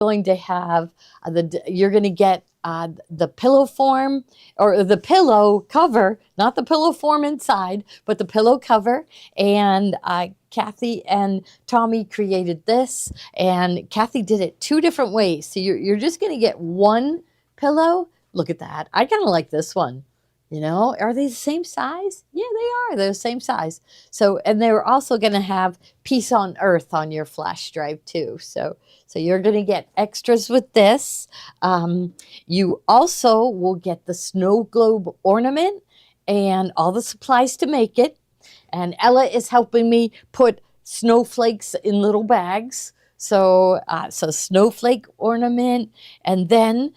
going to have you're going to get the pillow form, or the pillow cover, not the pillow form inside, but the pillow cover. And Kathy and Tommy created this, and Kathy did it 2 different ways. So you're just going to get one pillow. Look at that. I kind of like this one. You know, are they the same size? Yeah, they are. They're the same size. So, and they're also going to have Peace on Earth on your flash drive too. So you're going to get extras with this. You also will get the snow globe ornament and all the supplies to make it. And Ella is helping me put snowflakes in little bags. So snowflake ornament. And then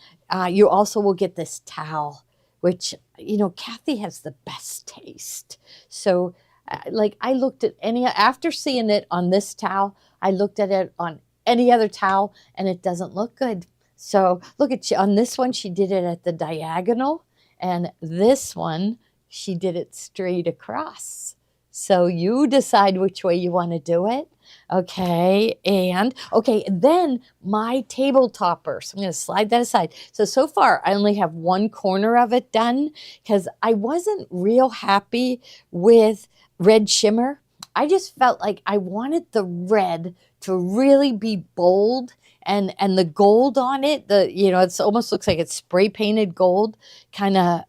you also will get this towel, which, you know, Kathy has the best taste. So like I looked at after seeing it on this towel, I looked at it on any other towel and it doesn't look good. So look on this one, she did it at the diagonal, and this one, she did it straight across. So you decide which way you want to do it. Okay, and then my table topper. So I'm going to slide that aside. So far, I only have one corner of it done because I wasn't real happy with red shimmer. I just felt like I wanted the red to really be bold, and the gold on it, it almost looks like it's spray painted gold, kind of.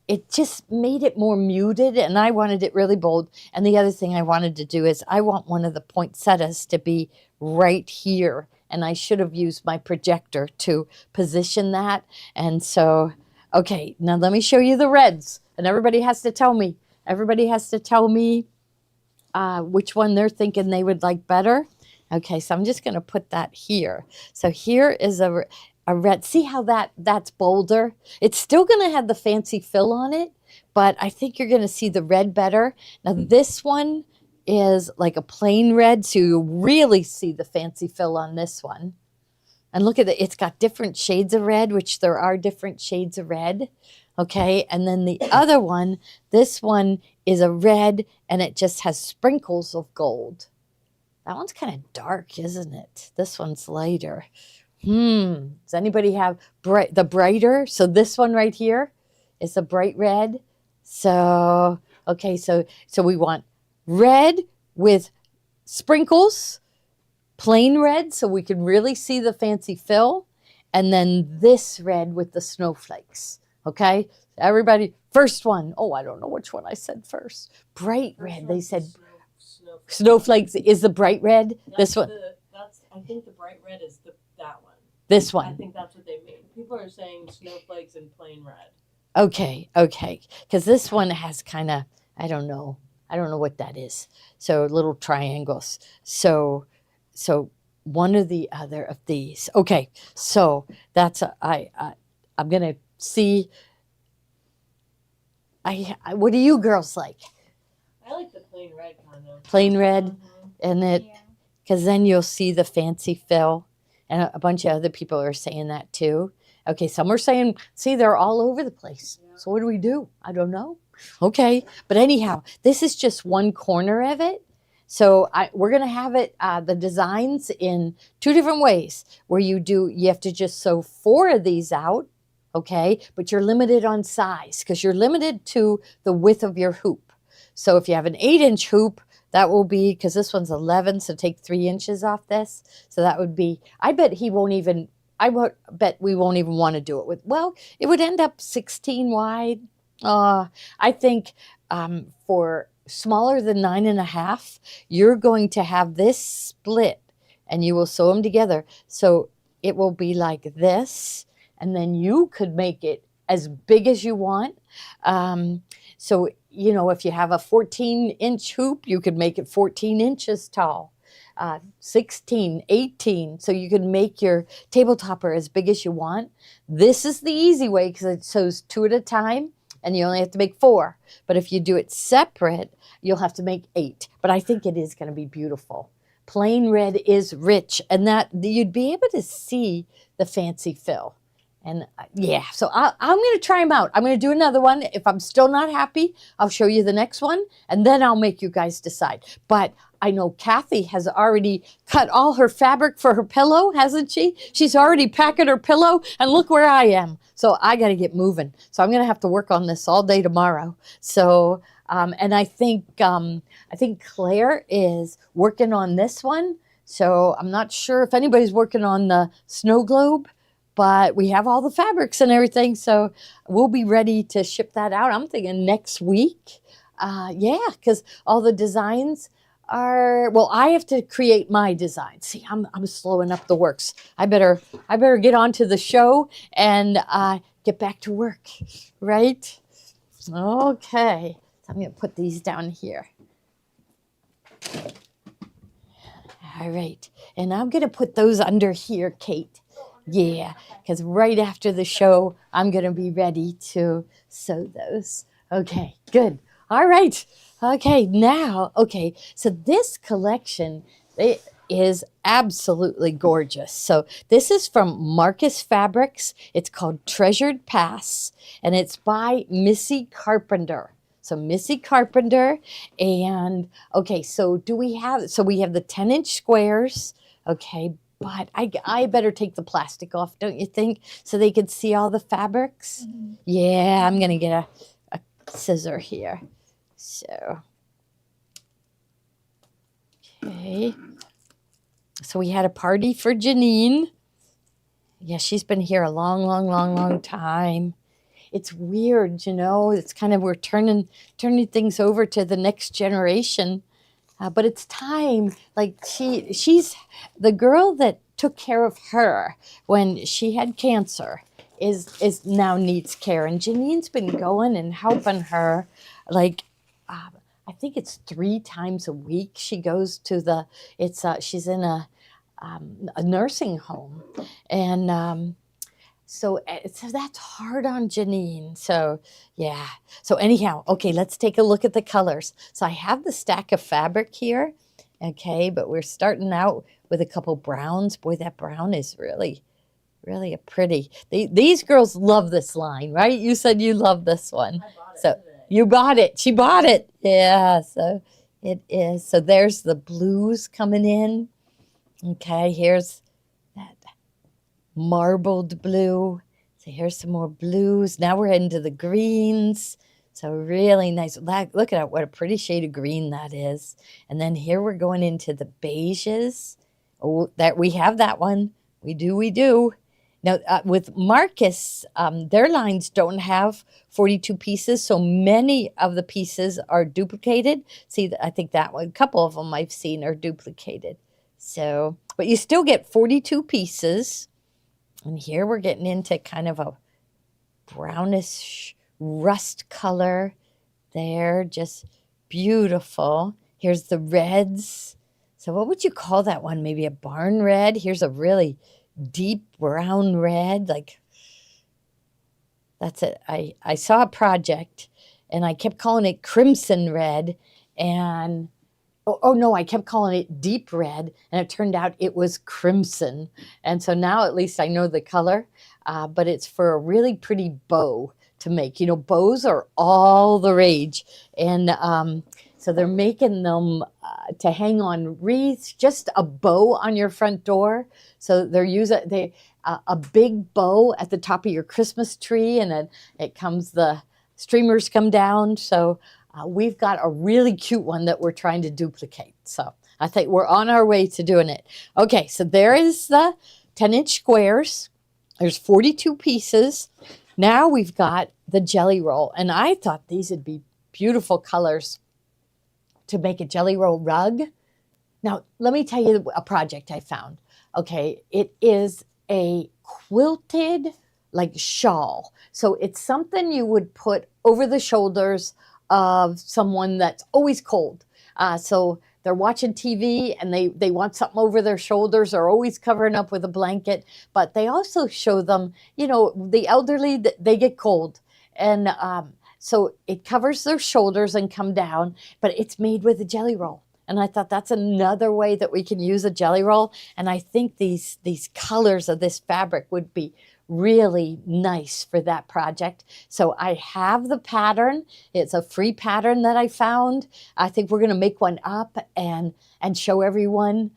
It just made it more muted, and I wanted it really bold. And the other thing I wanted to do is I want one of the poinsettias to be right here, and I should have used my projector to position that. And so, okay, now let me show you the reds, and everybody has to tell me. Which one they're thinking they would like better. Okay, so I'm just going to put that here. So here is a red. See how that's bolder? It's still going to have the fancy fill on it, but I think you're going to see the red better. Now this one is like a plain red, so you really see the fancy fill on this one. And look at it, it's got different shades of red, which there are different shades of red. Okay, and then the other one, this one is a red, and it just has sprinkles of gold. That one's kind of dark, isn't it? This one's lighter. Does anybody have the brighter? So this one right here is a bright red. So, okay, so we want red with sprinkles, plain red, so we can really see the fancy fill, and then this red with the snowflakes. Okay, everybody, first one. Oh, I don't know which one I said first. Bright red. They said snowflakes is the bright red. This one. I think the bright red is that one. This one. I think that's what they mean. People are saying snowflakes and plain red. Okay, because this one has kind of, I don't know what that is. So little triangles. So one or the other of these. Okay, so that's I'm gonna see. What do you girls like? I like the plain red kind of. Plain red, and it, because then you'll see the fancy fill, and a bunch of other people are saying that too. Okay, some are saying, see, they're all over the place. Yeah. So what do? I don't know. Okay, but anyhow, this is just one corner of it. So we're going to have it, the designs in 2 different ways, where you have to just sew 4 of these out, okay? But you're limited on size because you're limited to the width of your hoop. So if you have an 8-inch hoop, that will be, because this one's 11, so take 3 inches off this. So that would be, I bet we won't even want to do it with, well, it would end up 16 wide. I think for smaller than 9.5, you're going to have this split and you will sew them together. So it will be like this, and then you could make it as big as you want. So, you know, if you have a 14-inch hoop, you could make it 14 inches tall. 16, 18, so you can make your table topper as big as you want. This is the easy way because it sews 2 at a time, and you only have to make 4. But if you do it separate, you'll have to make 8. But I think it is going to be beautiful. Plain red is rich, and that you'd be able to see the fancy fill. And yeah, so I'm going to try them out. I'm going to do another one. If I'm still not happy, I'll show you the next one, and then I'll make you guys decide. But I know Kathy has already cut all her fabric for her pillow, hasn't she? She's already packing her pillow, and look where I am. So I got to get moving. So I'm going to have to work on this all day tomorrow. So, and I think Claire is working on this one. So I'm not sure if anybody's working on the snow globe, but we have all the fabrics and everything. So we'll be ready to ship that out. I'm thinking next week. Yeah, because all the designs are, well, I have to create my design. See, I'm slowing up the works. I better get on to the show and get back to work, right? Okay, so I'm going to put these down here. All right, and I'm going to put those under here, Kate. Yeah, because right after the show, I'm going to be ready to sew those. Okay, good. All right. Okay, now, okay, so this collection is absolutely gorgeous. So this is from Marcus Fabrics. It's called Treasured Pass, and it's by Missy Carpenter. So Missy Carpenter, and okay, so we have the 10-inch squares, okay, but I better take the plastic off, don't you think, so they can see all the fabrics? Mm-hmm. Yeah, I'm going to get a scissor here. So, okay. So we had a party for Janine. Yeah, she's been here a long time. It's weird, you know. It's kind of, we're turning things over to the next generation, but it's time. Like she's the girl that took care of her when she had cancer is now needs care, and Janine's been going and helping her, like. I think it's 3 times a week she goes to she's in a nursing home, and so that's hard on Janine. So yeah. So anyhow, okay, let's take a look at the colors. So I have the stack of fabric here, okay, but we're starting out with a couple browns. Boy, that brown is really a pretty. These girls love this line, right? You said you love this one. I bought it So today. you bought it. She bought it. Yeah, so it is. So there's the blues coming in. Okay, here's that marbled blue. So here's some more blues. Now we're into the greens. So really nice. Look at what a pretty shade of green that is. And then here we're going into the beiges. Oh, that we have that one. We do. Now, with Marcus, their lines don't have 42 pieces, so many of the pieces are duplicated. See, I think that one, a couple of them I've seen are duplicated. So, but you still get 42 pieces. And here we're getting into kind of a brownish rust color there, just beautiful. Here's the reds. So what would you call that one? Maybe a barn red. Here's a really deep brown red, like that's it. I saw a project and I kept calling it crimson red, and oh no, I kept calling it deep red, and it turned out it was crimson. And so now at least I know the color, but it's for a really pretty bow to make. You know, bows are all the rage, and so they're making them to hang on wreaths, just a bow on your front door. So they're using a big bow at the top of your Christmas tree, and then the streamers come down. So we've got a really cute one that we're trying to duplicate. So I think we're on our way to doing it. Okay, so there is the 10-inch squares. There's 42 pieces. Now we've got the jelly roll, and I thought these would be beautiful colors to make a jelly roll rug. Now, let me tell you a project I found. Okay, it is a quilted like shawl. So it's something you would put over the shoulders of someone that's always cold. So they're watching TV and they want something over their shoulders, or always covering up with a blanket. But they also show them, you know, the elderly, they get cold. And so it covers their shoulders and come down, but it's made with a jelly roll. And I thought that's another way that we can use a jelly roll. And I think these colors of this fabric would be really nice for that project. So I have the pattern. It's a free pattern that I found. I think we're going to make one up and show everyone.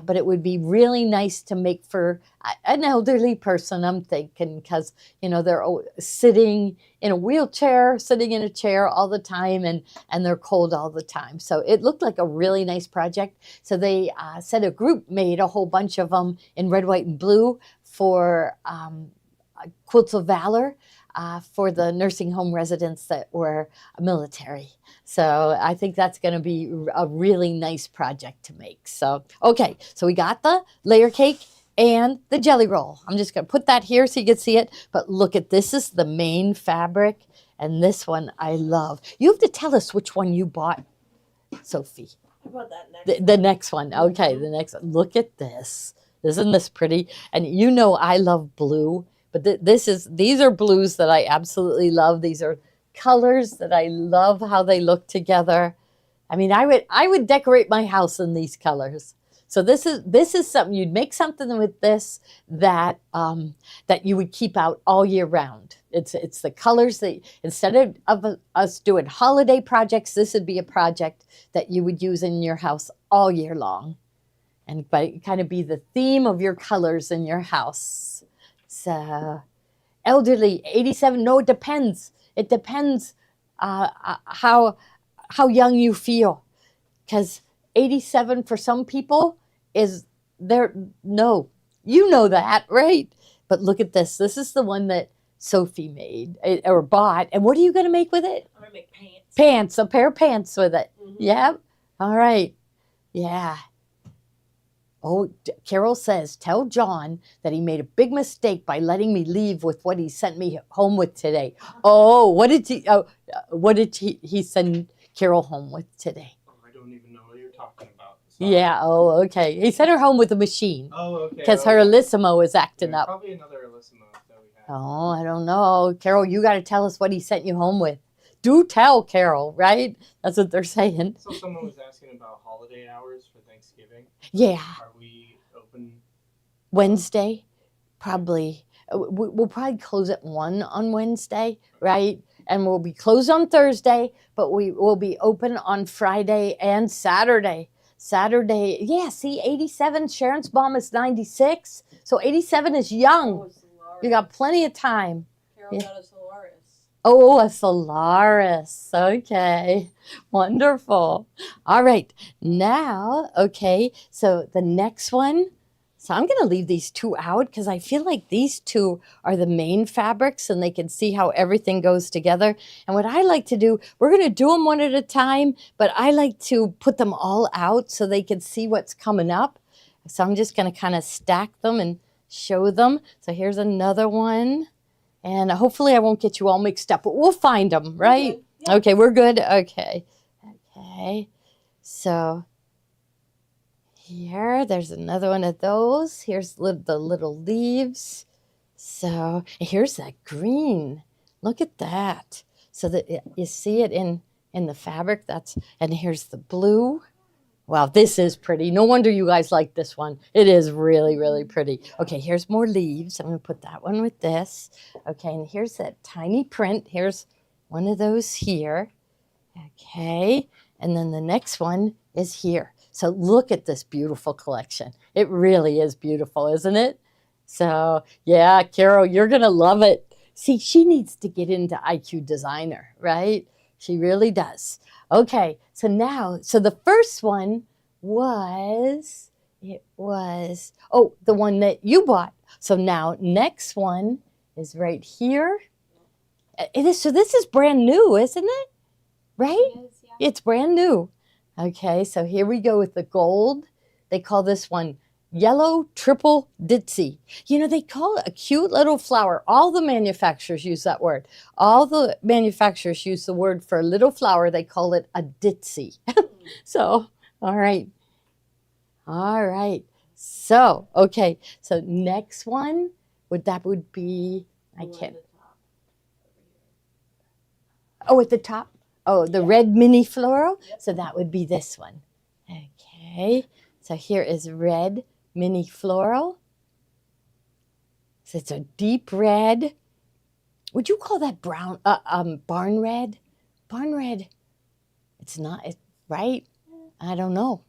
But it would be really nice to make for an elderly person, I'm thinking, because, you know, they're sitting in a wheelchair, sitting in a chair all the time, and they're cold all the time. So it looked like a really nice project. So they said a group made a whole bunch of them in red, white, and blue for Quilts of Valor for the nursing home residents that were military. So I think that's going to be a really nice project to make. So, okay, so we got the layer cake and the jelly roll. I'm just going to put that here so you can see it. But look at this is the main fabric, and this one I love. You have to tell us which one you bought, Sophie. How about that next The next one. Okay, the next one. Look at this. Isn't this pretty? And you know I love blue, but these are blues that I absolutely love. These are colors that I love how they look together. I mean, I would decorate my house in these colors. So this is something you'd make something with this that that you would keep out all year round. It's the colors that instead of us doing holiday projects, this would be a project that you would use in your house all year long, and kind of be the theme of your colors in your house. So elderly, 87. No, it depends. It depends how young you feel, because 87 for some people is there. No, you know that, right? But look at this. This is the one that Sophie made or bought. And what are you going to make with it? I'm going to make pants. Pants, a pair of pants with it. Mhm. Yeah. All right. Yeah. Oh, Carol says, tell John that he made a big mistake by letting me leave with what he sent me home with today. Oh, what did he send Carol home with today? Oh, I don't even know what you're talking about. Sorry. Yeah, oh, okay. He sent her home with a machine. Oh, okay. Because her yeah. Elissimo is acting Yeah, up. Probably another Elissimo that we had. Oh, I don't know. Carol, you got to tell us what he sent you home with. Do tell, Carol, right? That's what they're saying. So someone was asking about holiday hours for Thanksgiving. Yeah. Are we open? Wednesday, probably. We'll probably close at 1 on Wednesday, right? And we'll be closed on Thursday, but we will be open on Friday and Saturday. Saturday, yeah, see, 87, Sharon's mom is 96, so 87 is young. Oh, Solaris. You got plenty of time. Carol Yeah. got a Solaris. Oh, a Solaris. Okay. Wonderful. All right. Now, okay, so the next one. So I'm going to leave these two out because I feel like these two are the main fabrics and they can see how everything goes together. And what I like to do, we're going to do them one at a time, but I like to put them all out so they can see what's coming up. So I'm just going to kind of stack them and show them. So here's another one. And hopefully I won't get you all mixed up, but we'll find them, right? Okay. Yeah. Okay, we're good. Okay. Okay. So here, there's another one of those. Here's the little leaves. So here's that green. Look at that. So that you see it in the fabric. And here's the blue. Wow, this is pretty. No wonder you guys like this one. It is really, really pretty. Okay, here's more leaves. I'm going to put that one with this. Okay, and here's that tiny print. Here's one of those here. Okay, and then the next one is here. So look at this beautiful collection. It really is beautiful, isn't it? So, yeah, Carol, you're going to love it. See, she needs to get into IQ Designer, right? She really does. Okay, so the first one was, the one that you bought. So now, next one is right here. So this is brand new, isn't it? Right? It is, yeah. It's brand new. Okay, so here we go with the gold. They call this one Yellow Triple Ditzy. You know, they call it a cute little flower. All the manufacturers use that word. All the manufacturers use the word for a little flower. They call it a ditzy. So, all right. All right. So, okay. So next one, would be, I Blue at can't. the top over here. Oh, at the top? Oh, the red mini floral? Yep. So that would be this one. Okay. So here is red mini floral. So it's a deep red. Would you call that brown, barn red? Barn red. It's not, right? I don't know.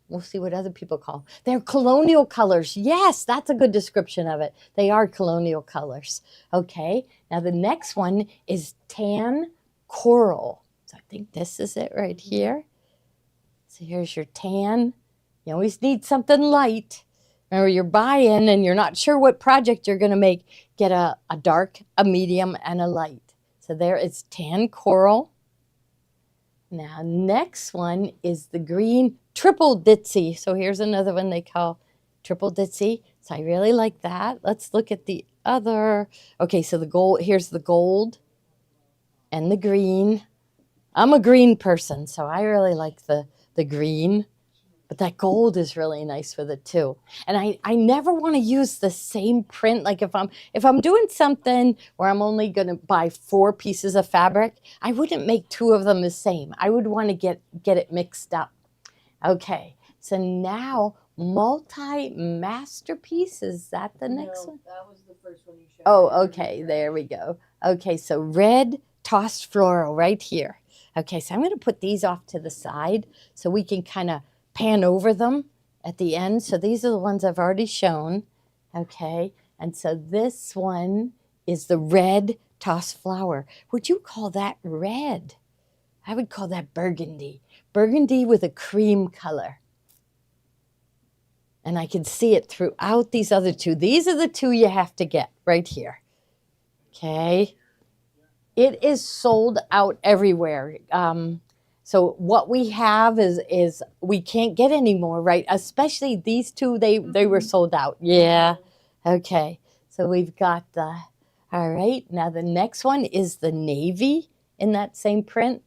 We'll see what other people call. They're colonial colors. Yes, that's a good description of it. They are colonial colors. Okay, now the next one is tan coral. So I think this is it right here. So here's your tan. You always need something light. Remember, you're buying and you're not sure what project you're going to make. Get a dark, a medium, and a light. So there is tan coral. Now, next one is the green triple ditzy. So here's another one they call triple ditzy. So I really like that. Let's look at the other. Okay, so the gold, here's the gold and the green. I'm a green person, so I really like the green. But that gold is really nice with it too. And I never want to use the same print. Like if I'm doing something where I'm only going to buy 4 pieces of fabric, I wouldn't make 2 of them the same. I would want to get it mixed up. Okay, so now multi-masterpiece, is that the next one? That was the first one you showed. Oh, okay, there we go. Okay, so red tossed floral right here. Okay, so I'm going to put these off to the side so we can kind of pan over them at the end. So these are the ones I've already shown. Okay, and so this one is the red tossed flower. Would you call that red? I would call that burgundy. Burgundy with a cream color. And I can see it throughout these other 2. These are the 2 you have to get right here. Okay. It is sold out everywhere. So what we have is we can't get any more, right? Especially these 2, they were sold out. Yeah. Okay. So we've got the, all right. Now the next one is the navy in that same print.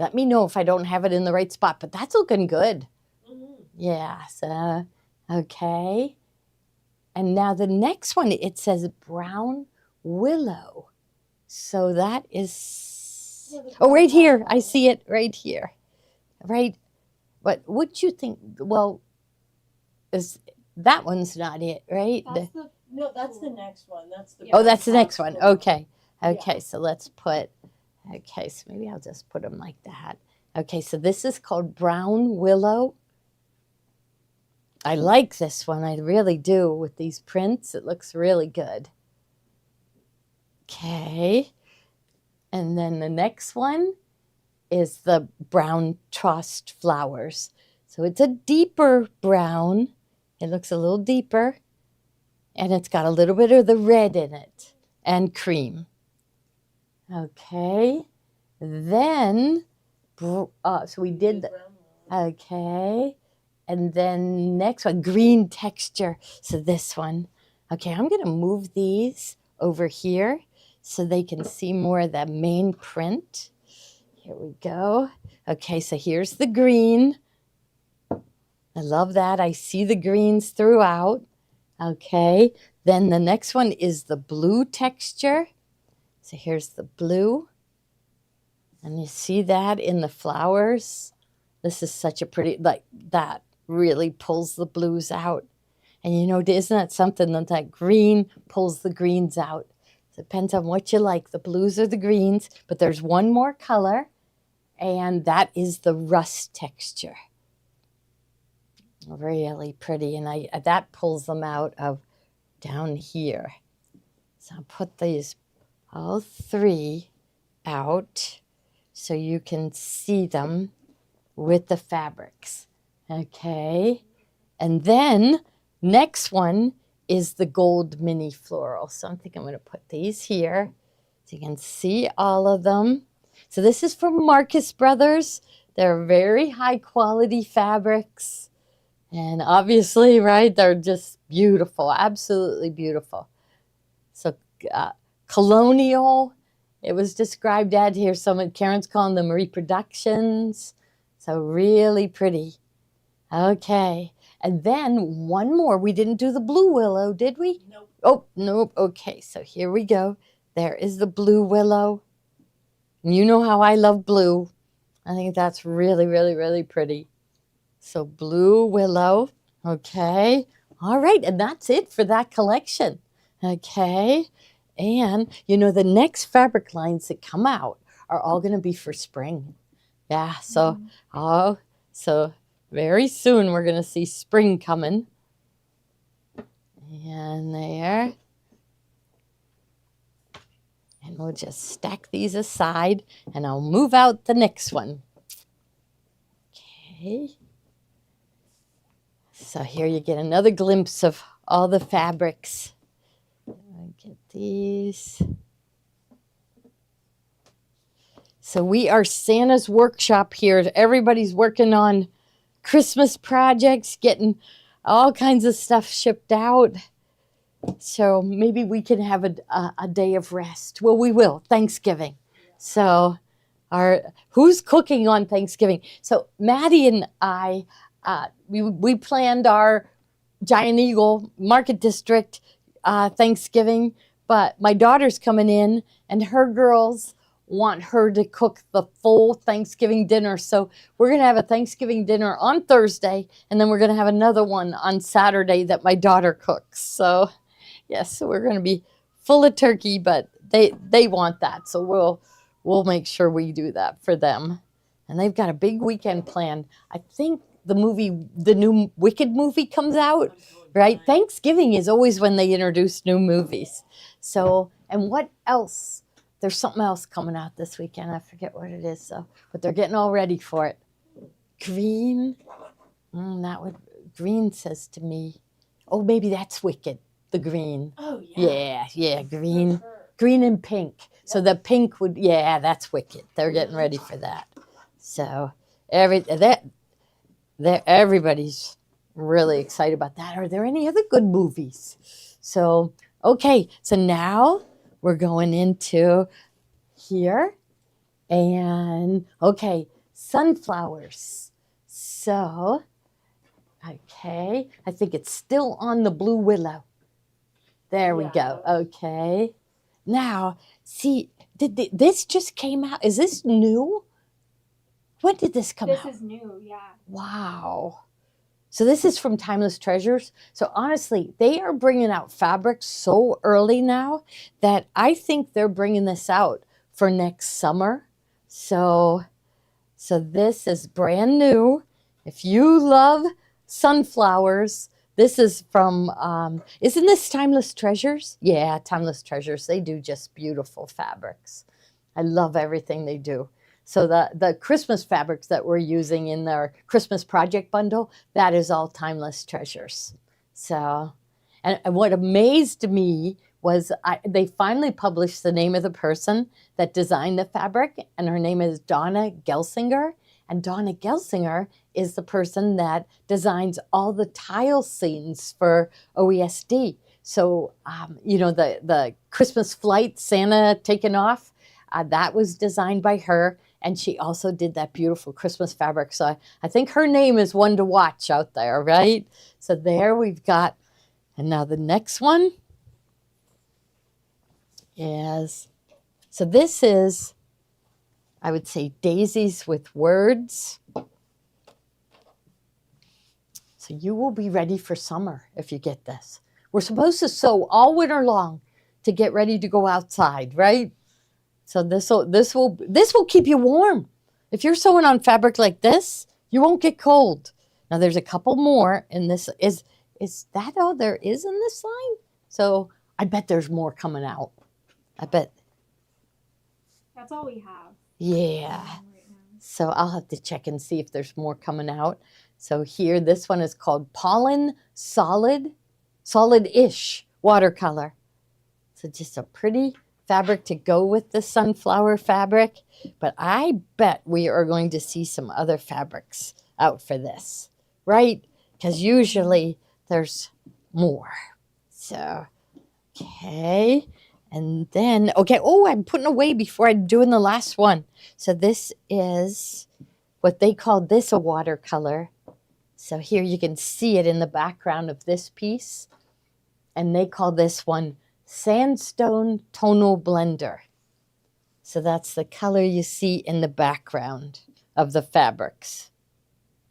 Let me know if I don't have it in the right spot, but that's looking good. Yeah, so, okay. And now the next one, it says brown willow. So that is, oh, right here. I see it right here. Right. But what you think, well, is that one's not it, right? No, that's the next one. That's the. Oh, that's the next one. floral. Okay. Okay, Yeah. so let's put, okay, so maybe I'll just put them like that. Okay, so this is called brown willow. I like this one. I really do with these prints. It looks really good. Okay. And then the next one is the brown tossed flowers. So it's a deeper brown. It looks a little deeper. And it's got a little bit of the red in it and cream. Okay. Then, so we did the, okay. And then next one, green texture. So this one. Okay, I'm going to move these over here so they can see more of the main print. Here we go. Okay, so here's the green. I love that. I see the greens throughout. Okay, then the next one is the blue texture. So here's the blue. And you see that in the flowers. This is such a pretty, like that really pulls the blues out. And you know, isn't that something that green pulls the greens out? It depends on what you like, the blues or the greens. But there's one more color, and that is the rust texture. Really pretty, and that pulls them out of down here. So I'll put these all 3 out so you can see them with the fabrics. Okay, and then next one is the gold mini floral. So I think I'm going to put these here so you can see all of them. So this is from Marcus Brothers. They're very high quality fabrics. And obviously, right, they're just beautiful, absolutely beautiful. So colonial, it was described at here. Karen's calling them reproductions. So really pretty. Okay. And then one more. We didn't do the blue willow, did we? Nope. Oh, nope. Okay, so here we go. There is the blue willow. And you know how I love blue. I think that's really, really, really pretty. So blue willow. Okay. All right, and that's it for that collection. Okay. And, the next fabric lines that come out are all going to be for spring. Yeah. So, so very soon we're going to see spring coming. And there. And we'll just stack these aside and I'll move out the next one. Okay. So here you get another glimpse of all the fabrics. I'll get these. So we are Santa's workshop here. Everybody's working on Christmas projects, getting all kinds of stuff shipped out. So maybe we can have a day of rest. Well, we will, Thanksgiving. So who's cooking on Thanksgiving? So Maddie and I, we planned our Giant Eagle Market District Thanksgiving, but my daughter's coming in and her girls want her to cook the full Thanksgiving dinner. So we're going to have a Thanksgiving dinner on Thursday, and then we're going to have another one on Saturday that my daughter cooks. So yes, so we're going to be full of turkey, but they want that. So we'll make sure we do that for them. And they've got a big weekend planned. I think the new Wicked movie comes out, right? Thanksgiving is always when they introduce new movies. So, and what else? There's something else coming out this weekend. I forget what it is, but they're getting all ready for it. Green, green says to me, oh, maybe that's Wicked, the green. Oh, yeah. Yeah, green. Green and pink. Yep. So the pink that's Wicked. They're getting ready for that. So everybody's really excited about that. Are there any other good movies? So, okay, so now we're going into here. And, okay, sunflowers. So, okay, I think it's still on the blue willow. There we go. Okay. Now, see, this just came out. Is this new? When did this come out? This is new, yeah. Wow. So this is from Timeless Treasures. So honestly, they are bringing out fabrics so early now that I think they're bringing this out for next summer. So this is brand new. If you love sunflowers, this is from, isn't this Timeless Treasures? Yeah, Timeless Treasures. They do just beautiful fabrics. I love everything they do. So the Christmas fabrics that we're using in their Christmas project bundle, that is all Timeless Treasures. So, and what amazed me was they finally published the name of the person that designed the fabric, and her name is Donna Gelsinger. And Donna Gelsinger is the person that designs all the tile scenes for OESD. So, the Christmas flight, Santa taking off, that was designed by her. And she also did that beautiful Christmas fabric. So I think her name is one to watch out there, right? So there we've got, and now the next one is, so this is, I would say, daisies with words. So you will be ready for summer if you get this. We're supposed to sew all winter long to get ready to go outside, right? So this will keep you warm. If you're sewing on fabric like this, you won't get cold. Now there's a couple more, and this is that all there is in this line? So I bet there's more coming out. I bet. That's all we have. Yeah. Right now. So I'll have to check and see if there's more coming out. So here, this one is called Pollen Solid-ish Watercolor. So just a pretty fabric to go with the sunflower fabric, but I bet we are going to see some other fabrics out for this, right? Because usually there's more. So, okay, and then, okay, oh, I'm putting away before I'm doing the last one. So this is what they call this a watercolor. So here you can see it in the background of this piece, and they call this one Sandstone Tonal Blender. So that's the color you see in the background of the fabrics.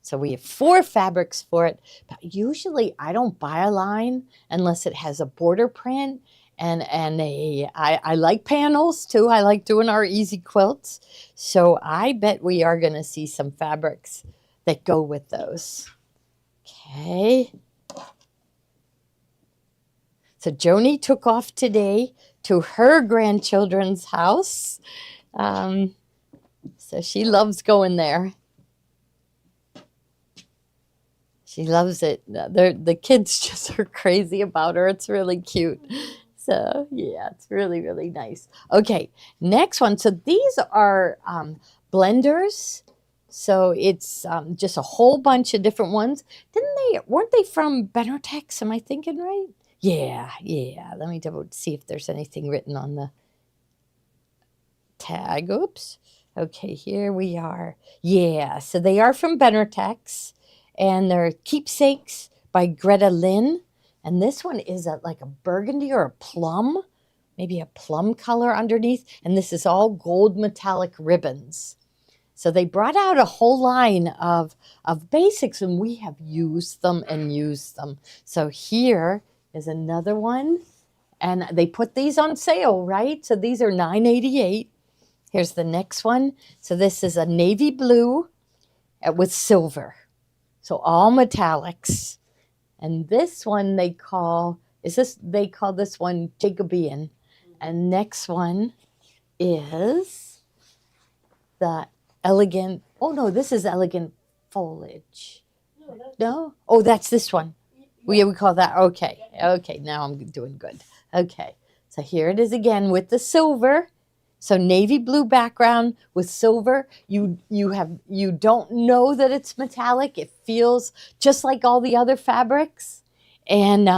So we have 4 fabrics for it. But usually I don't buy a line unless it has a border print and I like panels too. I like doing our easy quilts. So I bet we are going to see some fabrics that go with those. Okay. So Joni took off today to her grandchildren's house. So she loves going there. She loves it. The kids just are crazy about her. It's really cute. So yeah, it's really, really nice. Okay, next one. So these are blenders. So it's just a whole bunch of different ones. Weren't they from Benartex? Am I thinking right? Yeah. Let me see if there's anything written on the tag. Oops. Okay, here we are. Yeah, so they are from Benartex, and they're keepsakes by Greta Lynn. And this one is like a burgundy or a plum, maybe a plum color underneath. And this is all gold metallic ribbons. So they brought out a whole line of basics, and we have used them and used them. So here is another one. And they put these on sale, right? So these are $9.88. Here's the next one. So this is a navy blue with silver. So all metallics. And this one they call this one Jacobean. And next one is the elegant, this is elegant foliage. No? Oh, that's this one. We call that, okay. Okay, now I'm doing good. Okay, so here it is again with the silver. So navy blue background with silver. You don't know that it's metallic. It feels just like all the other fabrics, and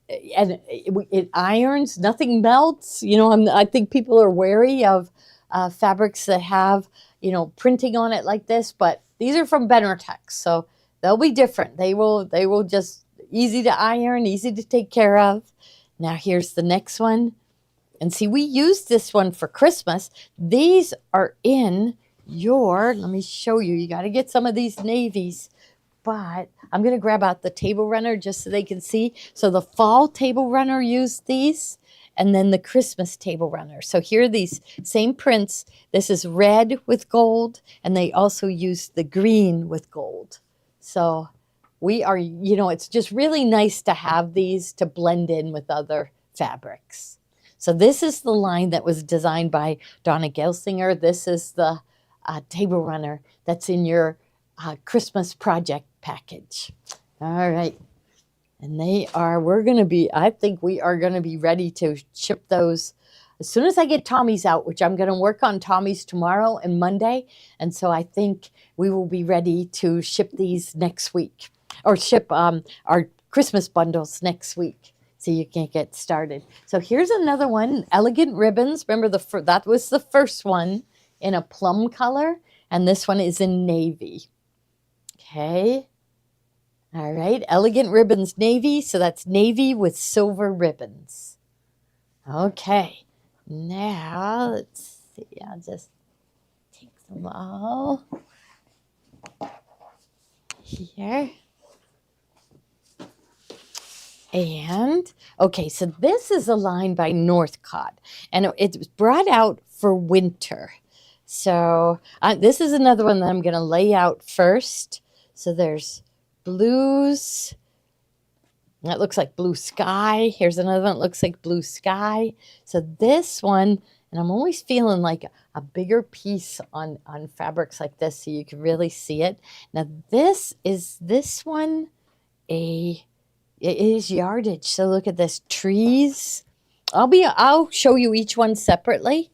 it irons. Nothing melts. I think people are wary of fabrics that have printing on it like this. But these are from Benartex, so they'll be different. They will just easy to iron, easy to take care of. Now here's the next one. And see, we used this one for Christmas. These are in let me show you. You got to get some of these navies. But I'm going to grab out the table runner just so they can see. So the fall table runner used these, and then the Christmas table runner. So here are these same prints. This is red with gold, and they also used the green with gold. So we are, it's just really nice to have these to blend in with other fabrics. So this is the line that was designed by Donna Gelsinger. This is the table runner that's in your Christmas project package. All right. And I think we are going to be ready to ship those as soon as I get Tommy's out, which I'm going to work on Tommy's tomorrow and Monday. And so I think we will be ready to ship these next week, or ship our Christmas bundles next week. So you can get started. So here's another one, elegant ribbons. Remember that was the first one in a plum color, and this one is in navy. Okay. All right, elegant ribbons navy. So that's navy with silver ribbons. Okay. Now let's see. I'll just take them all here. And, okay, so this is a line by Northcott, and it's brought out for winter. So this is another one that I'm going to lay out first. So there's blues. That looks like blue sky. Here's another one that looks like blue sky. So this one, and I'm always feeling like a bigger piece on fabrics like this so you can really see it. Now this one it is yardage. So look at this, trees. I'll show you each one separately.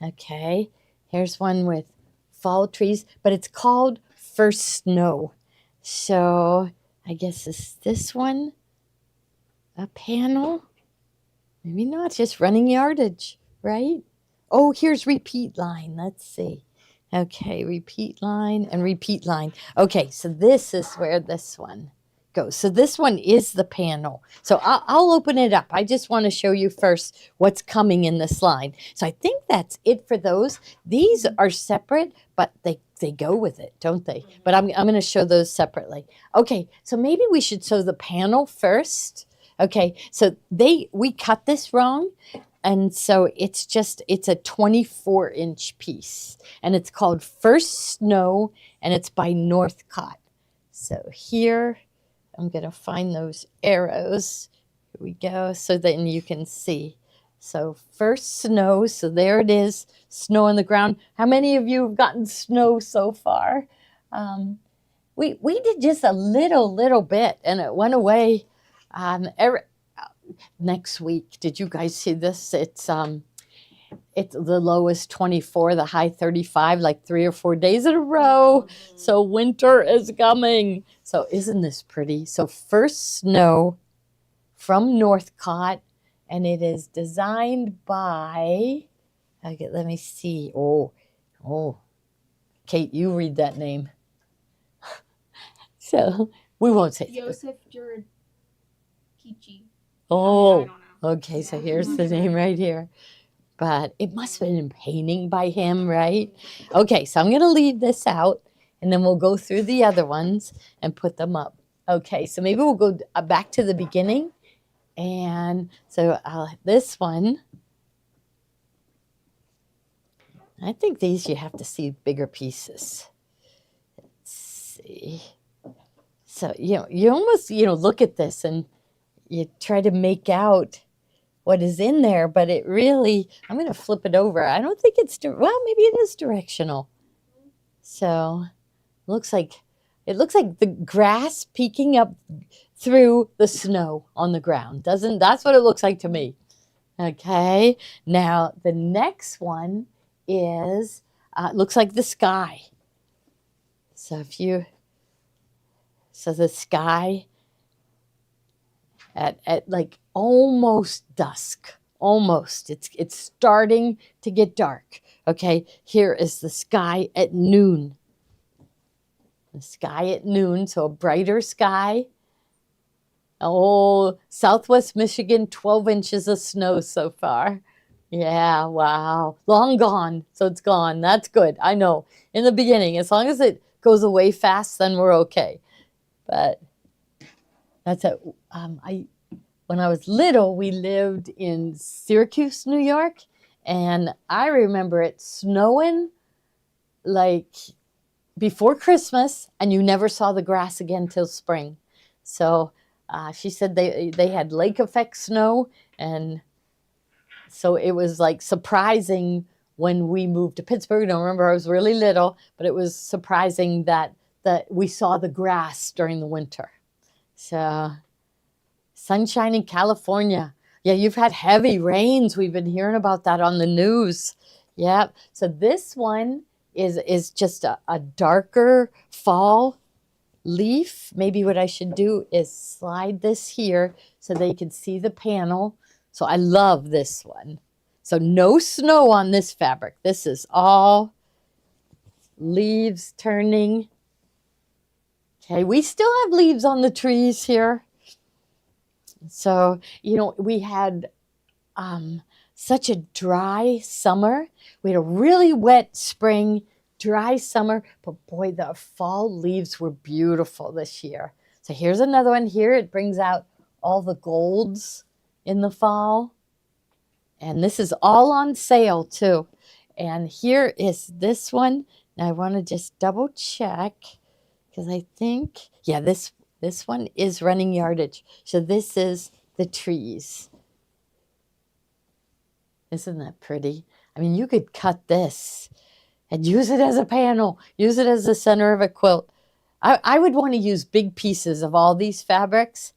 Okay, here's one with fall trees, but it's called First Snow. So I guess is this one a panel? Maybe not, just running yardage, right? Oh, here's repeat line. Let's see. Okay, repeat line and repeat line. Okay, so this is where this one goes. So this one is the panel. So I'll open it up. I just want to show you first what's coming in this line. So I think that's it for those. These are separate, but they they go with it, don't they? But I'm going to show those separately. Okay, so maybe we should show the panel first. Okay, so we cut this wrong, and so it's a 24-inch piece, and it's called First Snow, and it's by Northcott. So here, I'm going to find those arrows. Here we go, so then you can see. So First Snow, so there it is, snow on the ground. How many of you have gotten snow so far? We did just a little bit, and it went away. Next week, did you guys see this? It's the lowest 24, the high 35, like 3 or 4 days in a row. So winter is coming. So isn't this pretty? So First Snow from Northcott, and it is designed by, okay, let me see. Oh, Kate, you read that name. So we won't say. Joseph Jurakichi. Oh, I don't know. okay, so here's the name right here. But it must have been a painting by him, right? Okay, so I'm going to leave this out, and then we'll go through the other ones and put them up. Okay, so maybe we'll go back to the beginning. And so this one, I think these you have to see bigger pieces. Let's see. So, you almost, look at this and you try to make out what is in there, but it really, I'm going to flip it over. I don't think it's, well, maybe it is directional. So it looks like the grass peeking up through the snow on the ground. That's what it looks like to me. Okay, now the next one is, looks like the sky. So the sky at like almost dusk, almost. It's starting to get dark. Okay, here is the sky at noon. The sky at noon, so a brighter sky. Oh, Southwest Michigan, 12 inches of snow so far. Yeah, wow. Long gone, so it's gone. That's good. I know. In the beginning, as long as it goes away fast, then we're okay. But that's it. When I was little, we lived in Syracuse, New York, and I remember it snowing like before Christmas, and you never saw the grass again till spring. So she said they had lake effect snow, and so it was like surprising when we moved to Pittsburgh. I remember I was really little, but it was surprising that we saw the grass during the winter. So sunshine in California. Yeah, you've had heavy rains. We've been hearing about that on the news. Yeah. So this one is just a darker fall leaf. Maybe what I should do is slide this here so they can see the panel. So I love this one. So no snow on this fabric. This is all leaves turning. Okay, we still have leaves on the trees here. So, we had such a dry summer. We had a really wet spring, dry summer, but boy, the fall leaves were beautiful this year. So here's another one here. It brings out all the golds in the fall. And this is all on sale too. And here is this one. Now I want to just double check because I think, yeah, this one is running yardage. So this is the trees. Isn't that pretty? I mean, you could cut this and use it as a panel, use it as the center of a quilt. I would want to use big pieces of all these fabrics.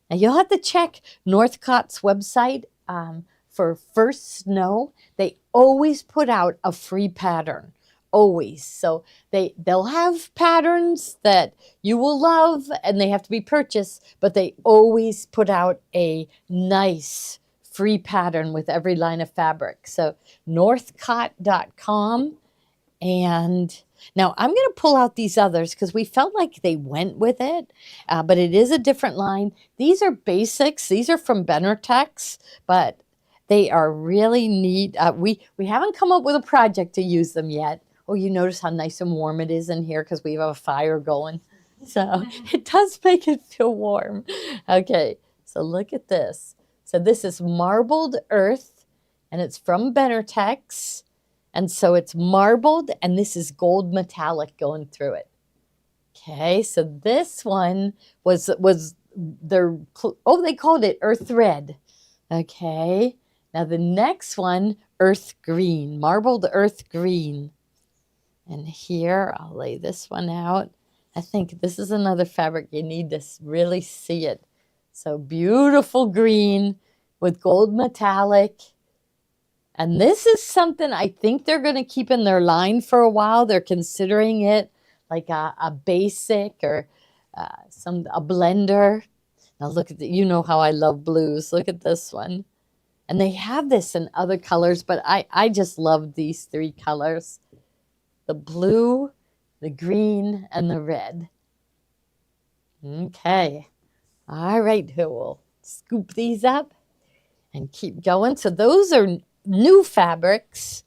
Now you'll have to check Northcott's website for First Snow. They always put out a free pattern, always. So they'll have patterns that you will love and they have to be purchased, but they always put out a nice free pattern with every line of fabric. So northcott.com. And now I'm going to pull out these others because we felt like they went with it, but it is a different line. These are basics. These are from Benartex, but they are really neat. We haven't come up with a project to use them yet. Oh, you notice how nice and warm it is in here because we have a fire going. So it does make it feel warm. Okay, so look at this. So this is marbled earth, and it's from Benartex. And so it's marbled, and this is gold metallic going through it. Okay, so this one was their, oh, they called it earth red. Okay, now the next one, earth green, marbled earth green. And here, I'll lay this one out. I think this is another fabric you need to really see it. So beautiful green with gold metallic. And this is something I think they're going to keep in their line for a while. They're considering it like a basic or a blender. Now look at you know how I love blues. Look at this one. And they have this in other colors, but I just love these three colors. The blue, the green, and the red. Okay. All right, we'll scoop these up and keep going. So those are new fabrics,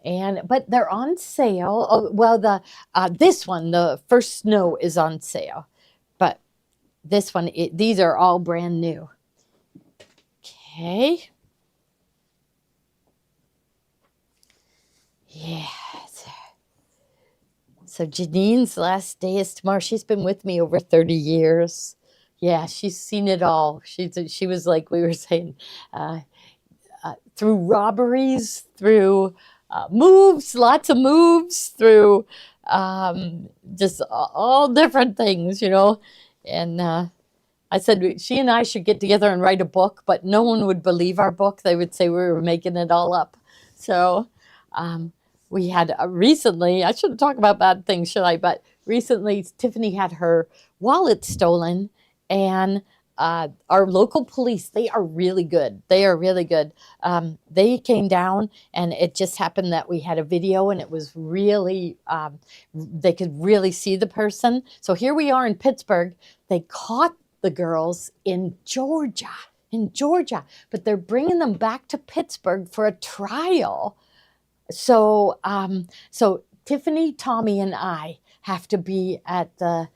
but they're on sale. Oh, well, this one, the first snow, is on sale, but this one, these are all brand new. Okay. Yeah. So Janine's last day is tomorrow. She's been with me over 30 years. Yeah, she's seen it all. She was like we were saying, through robberies, through moves, lots of moves, through just all different things, you know. And I said she and I should get together and write a book, but no one would believe our book. They would say we were making it all up. So we had recently, I shouldn't talk about bad things, should I? But recently, Tiffany had her wallet stolen, and our local police, they are really good. They are really good. They came down, and it just happened that we had a video, and it was really, they could really see the person. So here we are in Pittsburgh. They caught the girls in Georgia, but they're bringing them back to Pittsburgh for a trial. So, so Tiffany, Tommy, and I have to be at the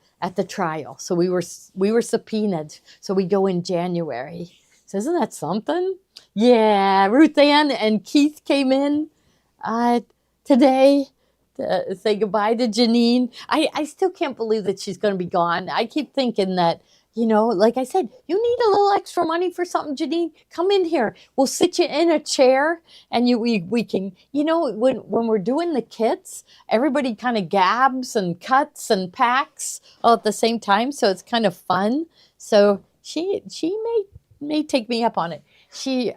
trial. So we were subpoenaed. So we go in January. So isn't that something? Yeah, Ruth Ann and Keith came in today to say goodbye to Janine. I still can't believe that she's going to be gone. I keep thinking that, you know, like I said, you need a little extra money for something, Janine. Come in here. We'll sit you in a chair, and we can, you know, when we're doing the kits, everybody kind of gabs and cuts and packs all at the same time, so it's kind of fun. So she may take me up on it. She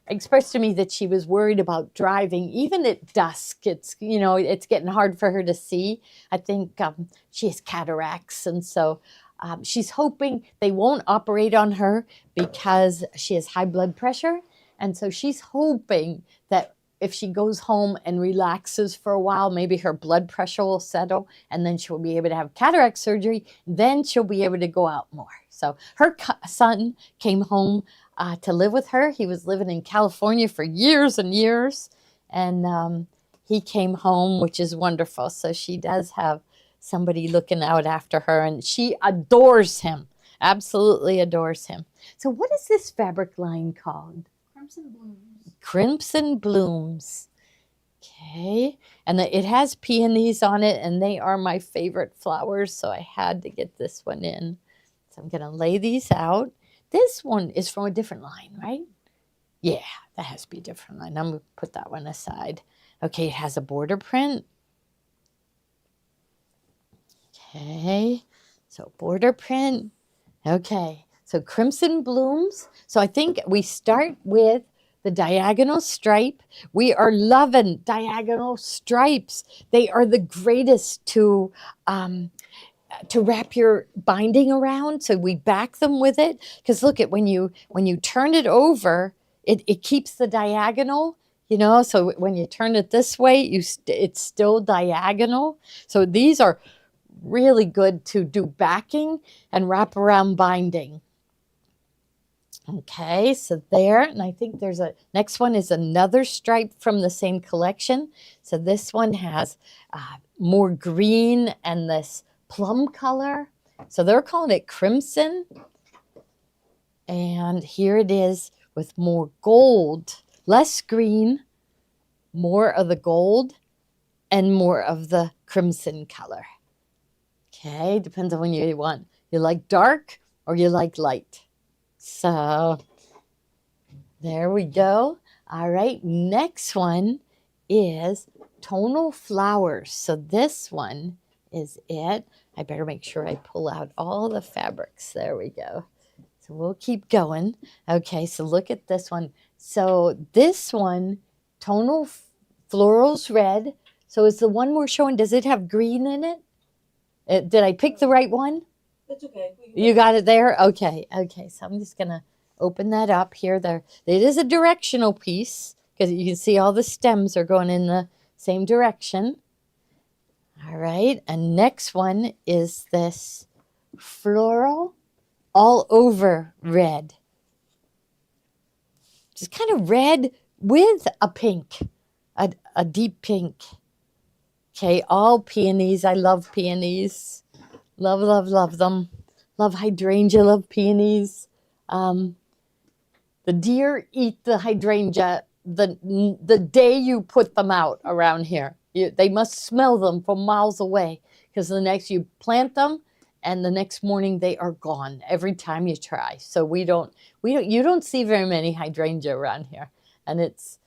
expressed to me that she was worried about driving, even at dusk. It's, you know, it's getting hard for her to see. I think she has cataracts, and so she's hoping they won't operate on her because she has high blood pressure. And so she's hoping that if she goes home and relaxes for a while, maybe her blood pressure will settle, and then she'll be able to have cataract surgery. Then she'll be able to go out more. So her son came home to live with her. He was living in California for years and years. And he came home, which is wonderful. So she does have somebody looking out after her, and she adores him, absolutely adores him. So what is this fabric line called? Crimson Blooms. Crimson Blooms. Okay, and it has peonies on it, and they are my favorite flowers, so I had to get this one in. So I'm going to lay these out. This one is from a different line, right? Yeah, that has to be a different line. I'm going to put that one aside. Okay, it has a border print. Okay, so border print. Okay, so Crimson Blooms. So I think we start with the diagonal stripe. We are loving diagonal stripes. They are the greatest to wrap your binding around. So we back them with it, because look at when you turn it over, it keeps the diagonal. You know, so when you turn it this way, it's still diagonal. So these are really good to do backing and wrap around binding. Okay, so there, and I think there's a next one is another stripe from the same collection. So this one has more green and this plum color. So they're calling it crimson. And here it is with more gold, less green, more of the gold, and more of the crimson color. Okay, depends on when you want. You like dark or you like light. So there we go. All right, next one is tonal flowers. So this one is it. I better make sure I pull out all the fabrics. There we go. So we'll keep going. Okay, so look at this one. So this one, tonal florals red. So is the one we're showing, does it have green in it? Did I pick the right one? That's okay. You got it there? Okay, okay. So I'm just going to open that up here. There, it is a directional piece because you can see all the stems are going in the same direction. All right, and next one is this floral all over red. Just kind of red with a pink, a deep pink. Okay, all peonies. I love peonies. Love, love, love them. Love hydrangea, love peonies. The deer eat the hydrangea the day you put them out around here. They must smell them from miles away because the next you plant them and the next morning they are gone every time you try. So you don't see very many hydrangea around here. And it's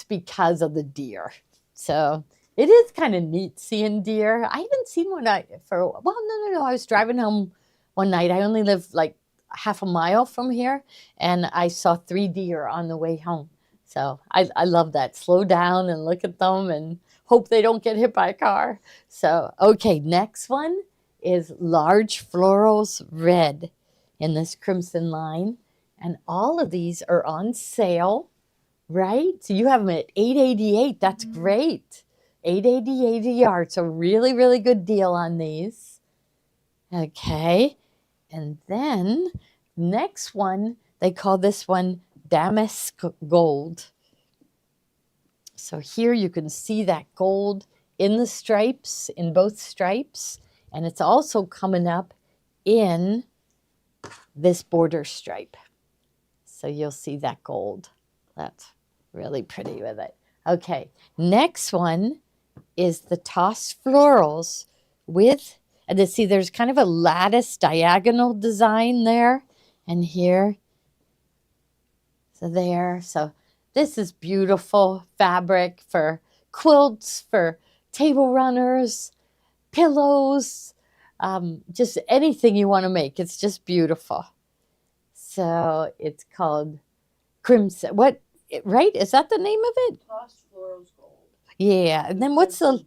because of the deer. So it is kind of neat seeing deer. I haven't seen one no. I was driving home one night. I only live like half a mile from here, and I saw 3 deer on the way home. So I love that. Slow down and look at them and hope they don't get hit by a car. So, okay, next one is large florals red in this crimson line. And all of these are on sale, right? So you have them at $8.88. That's great. $8.88 a yard. So really, really good deal on these. Okay. And then next one, they call this one damask gold. So here you can see that gold in the stripes, in both stripes. And it's also coming up in this border stripe. So you'll see that gold. That's really pretty with it. Okay, next one is the tossed florals with, and see there's kind of a lattice diagonal design there and here. So there, so this is beautiful fabric for quilts, for table runners, pillows, just anything you want to make. It's just beautiful. So it's called Crimson. What, right? Is that the name of it? Tossed florals gold. Yeah. And then what's the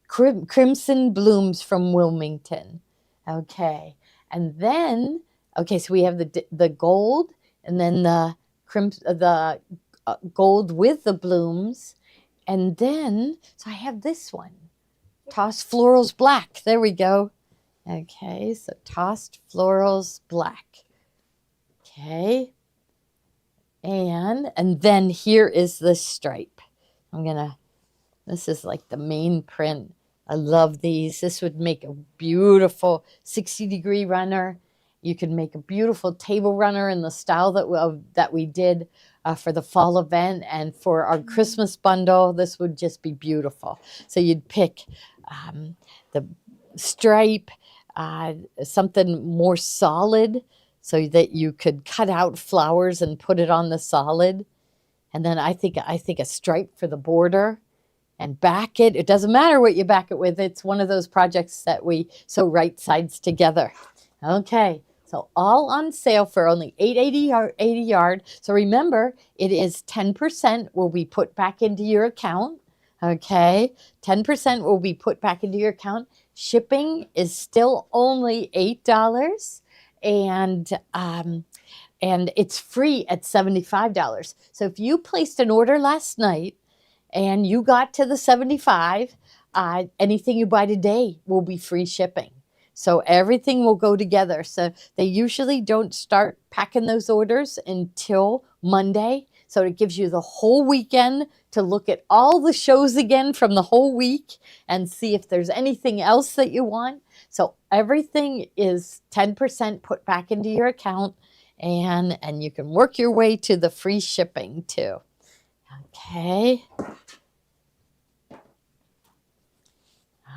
Crimson Blooms from Wilmington? Okay. And then, okay, so we have the gold and then the gold with the blooms. And then, so I have this one. Tossed Florals Black. There we go. Okay, so Tossed Florals Black. Okay. And then here is the stripe. This is like the main print. I love these. This would make a beautiful 60-degree runner. You could make a beautiful table runner in the style that we did for the fall event, and for our Christmas bundle, this would just be beautiful. So you'd pick the stripe, something more solid so that you could cut out flowers and put it on the solid. And then I think a stripe for the border and back it. It doesn't matter what you back it with. It's one of those projects that we sew right sides together. Okay, so all on sale for only $8.80 a yard. So remember, it is 10% will be put back into your account. Okay, 10% will be put back into your account. Shipping is still only $8, and it's free at $75. So if you placed an order last night and you got to the 75, anything you buy today will be free shipping. So everything will go together. So they usually don't start packing those orders until Monday. So it gives you the whole weekend to look at all the shows again from the whole week and see if there's anything else that you want. So everything is 10% put back into your account, and you can work your way to the free shipping too. Okay.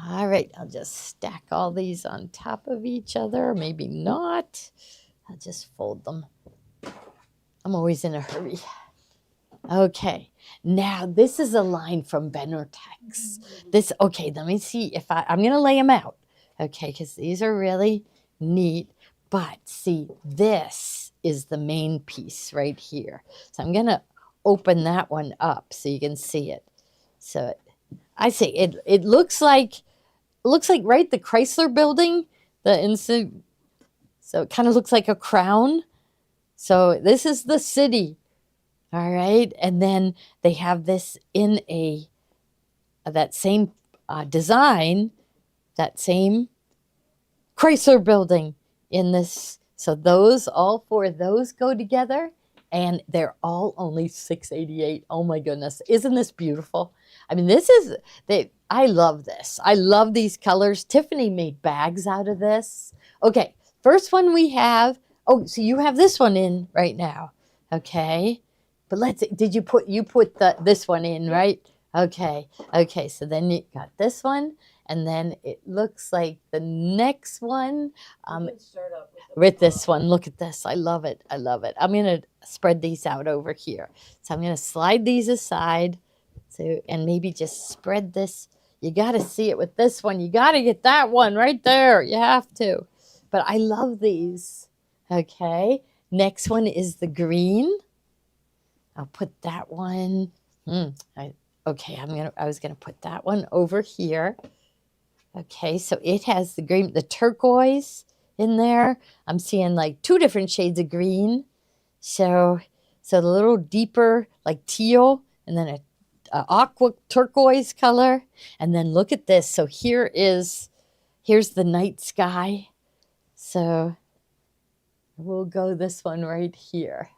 All right, I'll just stack all these on top of each other. Maybe not. I'll just fold them. I'm always in a hurry. Okay, now this is a line from Benortex. This, okay, let me see if I'm going to lay them out. Okay, because these are really neat. But see, this is the main piece right here. So I'm going to open that one up so you can see it. So I say it looks like right the Chrysler building, so it kind of looks like a crown. So this is the city. All right, and then they have this in that same design, that same Chrysler building in this. So those, all four of those go together, and they're all only $6.88. Oh my goodness, isn't this beautiful? I mean, I love this. I love these colors. Tiffany made bags out of this. Okay, first one we have. Oh, so you have this one in right now. Okay. But you put this one in, right? Okay. Okay, so then you got this one, and then it looks like the next one You can start up with this one. Look at this. I love it. I love it. I'm going to spread these out over here. So I'm going to slide these aside, and maybe just spread this. You got to see it with this one. You got to get that one right there. You have to. But I love these. Okay. Next one is the green. I'll put that one. I was gonna put that one over here. Okay, so it has the green, the turquoise in there. I'm seeing like two different shades of green. So the little deeper like teal, and then a aqua turquoise color, and then look at this. So here's the night sky. So we'll go this one right here.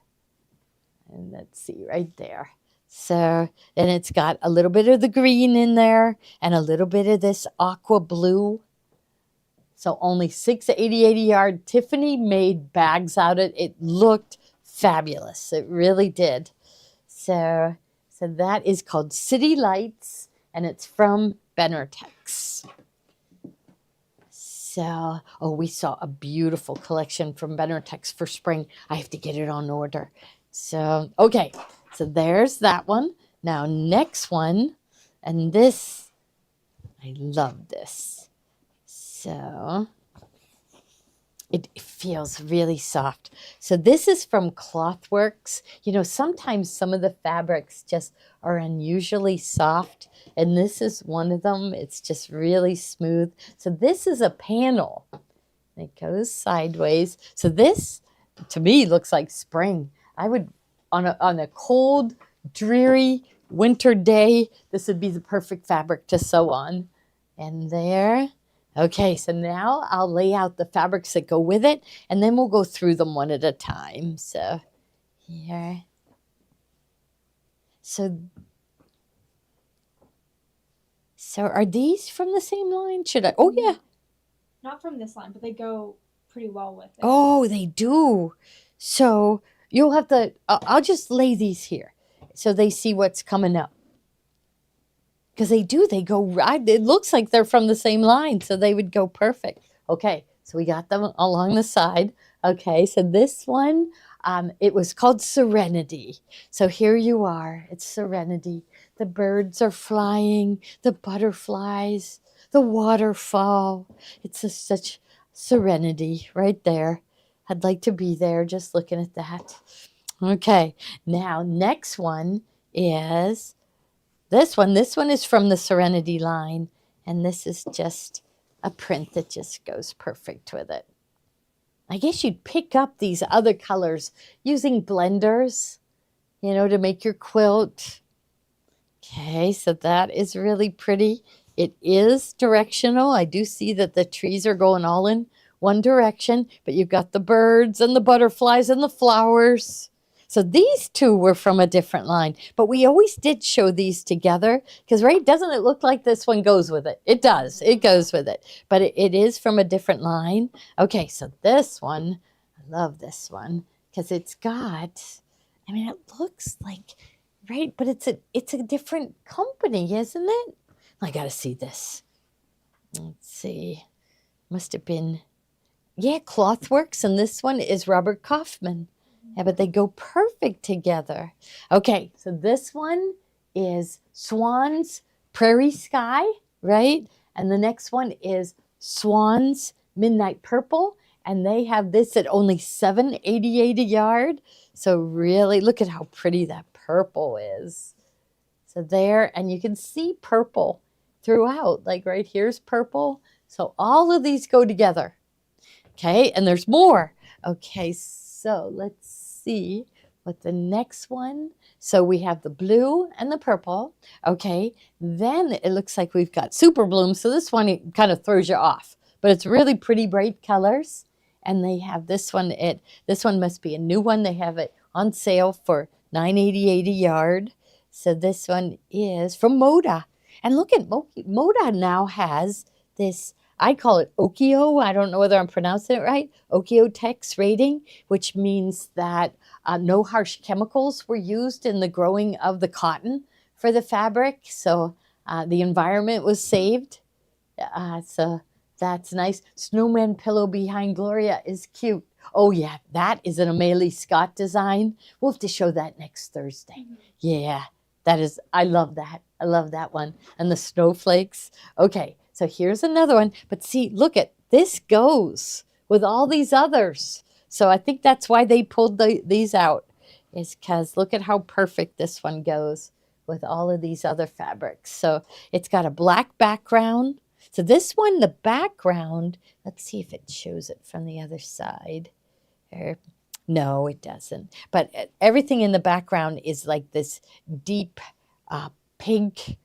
And let's see, right there. So then it's got a little bit of the green in there and a little bit of this aqua blue. So only $6.88 a yard. Tiffany made bags out of it. It looked fabulous. It really did. So that is called City Lights, and it's from Benortex. So, we saw a beautiful collection from Benortex for spring. I have to get it on order. So, okay, so there's that one. Now, next one, and this, I love this. So, it feels really soft. So this is from Clothworks. You know, sometimes some of the fabrics just are unusually soft, and this is one of them. It's just really smooth. So this is a panel. It goes sideways. So this, to me, looks like spring. I would, on a cold, dreary winter day, this would be the perfect fabric to sew on. And there. Okay, so now I'll lay out the fabrics that go with it, and then we'll go through them one at a time. So here. So are these from the same line? Should I? Oh, yeah. Not from this line, but they go pretty well with it. Oh, they do. So you'll have to, I'll just lay these here so they see what's coming up. Because they go right. It looks like they're from the same line, so they would go perfect. Okay, so we got them along the side. Okay, so this one, it was called Serenity. So here you are. It's Serenity. The birds are flying, the butterflies, the waterfall. It's just such serenity right there. I'd like to be there just looking at that. Okay, now next one is this one. This one is from the Serenity line, and this is just a print that just goes perfect with it. I guess you'd pick up these other colors using blenders, to make your quilt. Okay, so that is really pretty. it is directional. I do see that the trees are going all in one direction, but you've got the birds and the butterflies and the flowers. So these two were from a different line, but we always did show these together because, right, doesn't it look like this one goes with it? It does. It goes with it, but it is from a different line. Okay, so this one, I love this one because it's got, I mean, it looks like, right, but it's a different company, isn't it? I got to see this. Let's see. Must have been, yeah, Clothworks, and this one is Robert Kaufman. Yeah, but they go perfect together. Okay, so this one is Swan's Prairie Sky, right? And the next one is Swan's Midnight Purple, and they have this at only $7.88 a yard. So really, look at how pretty that purple is. So there, and you can see purple throughout. Like right here's purple. So all of these go together. Okay, and there's more. Okay, so let's see what the next one. So we have the blue and the purple. Okay, then it looks like we've got super bloom. So this one it kind of throws you off, but it's really pretty bright colors. And they have this one. This one must be a new one. They have it on sale for $9.88 a yard. So this one is from Moda. And look at Moda now has this, I call it Okio. I don't know whether I'm pronouncing it right. Okio-Tex rating, which means that no harsh chemicals were used in the growing of the cotton for the fabric. So the environment was saved. So that's nice. Snowman pillow behind Gloria is cute. Oh yeah, that is an Amelie Scott design. We'll have to show that next Thursday. Yeah, that is, I love that. I love that one. And the snowflakes. Okay, so here's another one. But see, look at this goes with all these others. So I think that's why they pulled these out, is because look at how perfect this one goes with all of these other fabrics. So it's got a black background. So this one, the background, let's see if it shows it from the other side. No, it doesn't. But everything in the background is like this deep pink.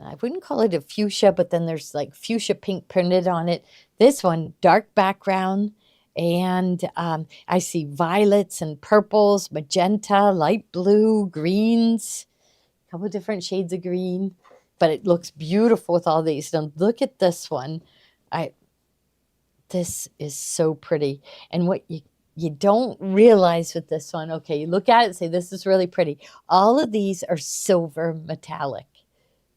I wouldn't call it a fuchsia, but then there's like fuchsia pink printed on it. This one, dark background. And I see violets and purples, magenta, light blue, greens, a couple different shades of green. But it looks beautiful with all these. Now look at this one. This is so pretty. And what you don't realize with this one, okay, you look at it and say, this is really pretty. All of these are silver metallic.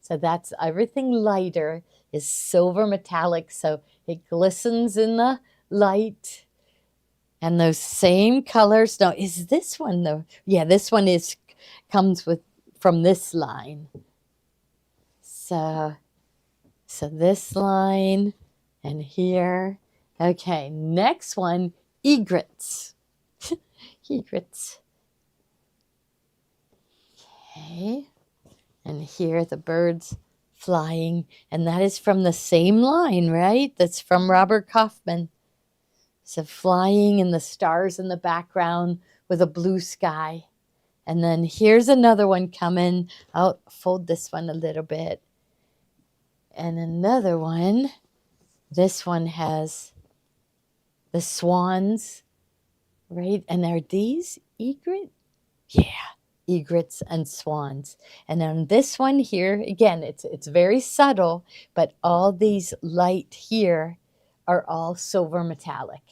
So that's everything lighter is silver metallic. So it glistens in the light. And those same colors. Now, is this one though? Yeah, this one comes from this line. So this line and here. Okay, next one, egrets. Egrets. Okay, and here the birds flying. And that is from the same line, right? That's from Robert Kaufman. So flying and the stars in the background with a blue sky. And then here's another one coming. I'll fold this one a little bit. And another one, this one has the swans, right? And are these egret? Yeah, egrets and swans. And on this one here, again, it's very subtle, but all these light here are all silver metallic.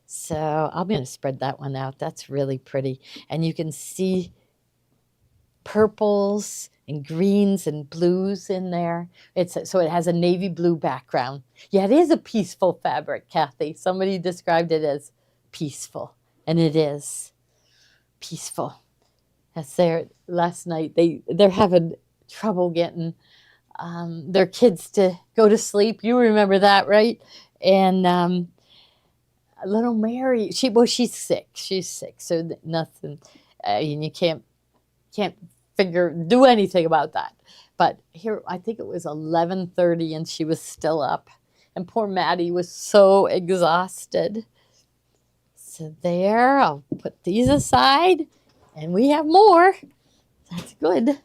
So I'm going to spread that one out. That's really pretty. And you can see purples and greens and blues in there. So it has a navy blue background. Yeah, it is a peaceful fabric, Kathy. Somebody described it as peaceful, and it is peaceful. That's there last night. They're having trouble getting their kids to go to sleep. You remember that, right? And little Mary, she's sick. She's sick, so nothing. And you can't do anything about that. But here, I think it was 11:30, and she was still up. And poor Maddie was so exhausted. So there, I'll put these aside, and we have more. That's good.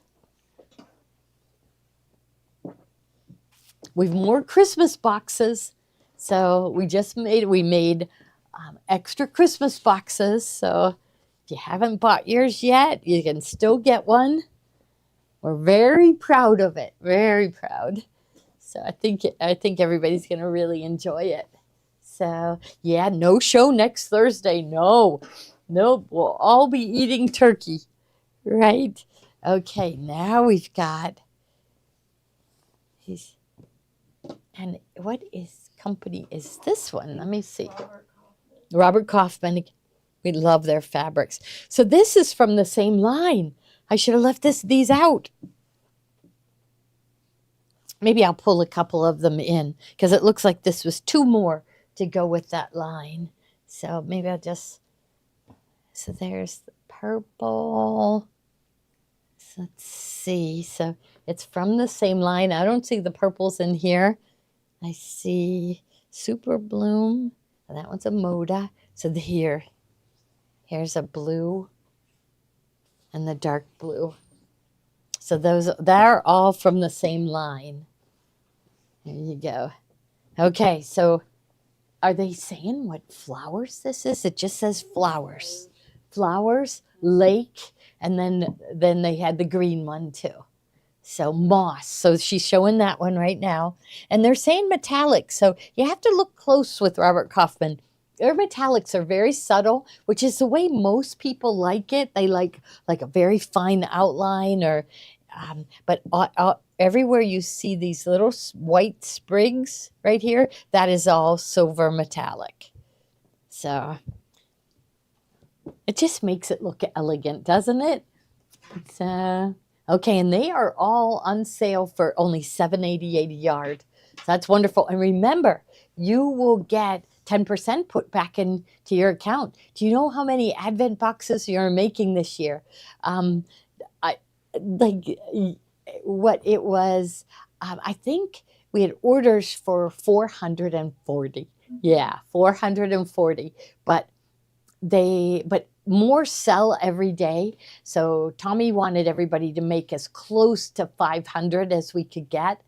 we've more Christmas boxes. So we made extra Christmas boxes. So if you haven't bought yours yet, you can still get one. We're very proud of it, very proud. So I think everybody's gonna really enjoy it. So yeah, no show next Thursday. No, nope. We'll all be eating turkey, right? Okay, now we've got. And what company is this one? Let me see. Robert Kaufman. We love their fabrics. So this is from the same line. I should have left these out. Maybe I'll pull a couple of them in because it looks like this was 2 more to go with that line. So maybe I'll just. So there's the purple. So let's see. So it's from the same line. I don't see the purples in here. I see Super Bloom. That one's a Moda. So here's a blue and the dark blue. So they're all from the same line. There you go. Okay, so are they saying what flowers this is? It just says flowers. Flowers, lake, and then they had the green one too. So moss. So she's showing that one right now. And they're saying metallic. So you have to look close with Robert Kaufman. Their metallics are very subtle, which is the way most people like it. They like a very fine outline but everywhere you see these little white sprigs right here, that is all silver metallic. So it just makes it look elegant, doesn't it? It's, okay, and they are all on sale for only $7.88 a yard. So that's wonderful. And remember, you will get 10% put back into your account. Do you know how many Advent boxes you're making this year? What it was, I think we had orders for 440. Yeah, 440. But more sell every day. So Tommy wanted everybody to make as close to 500 as we could get.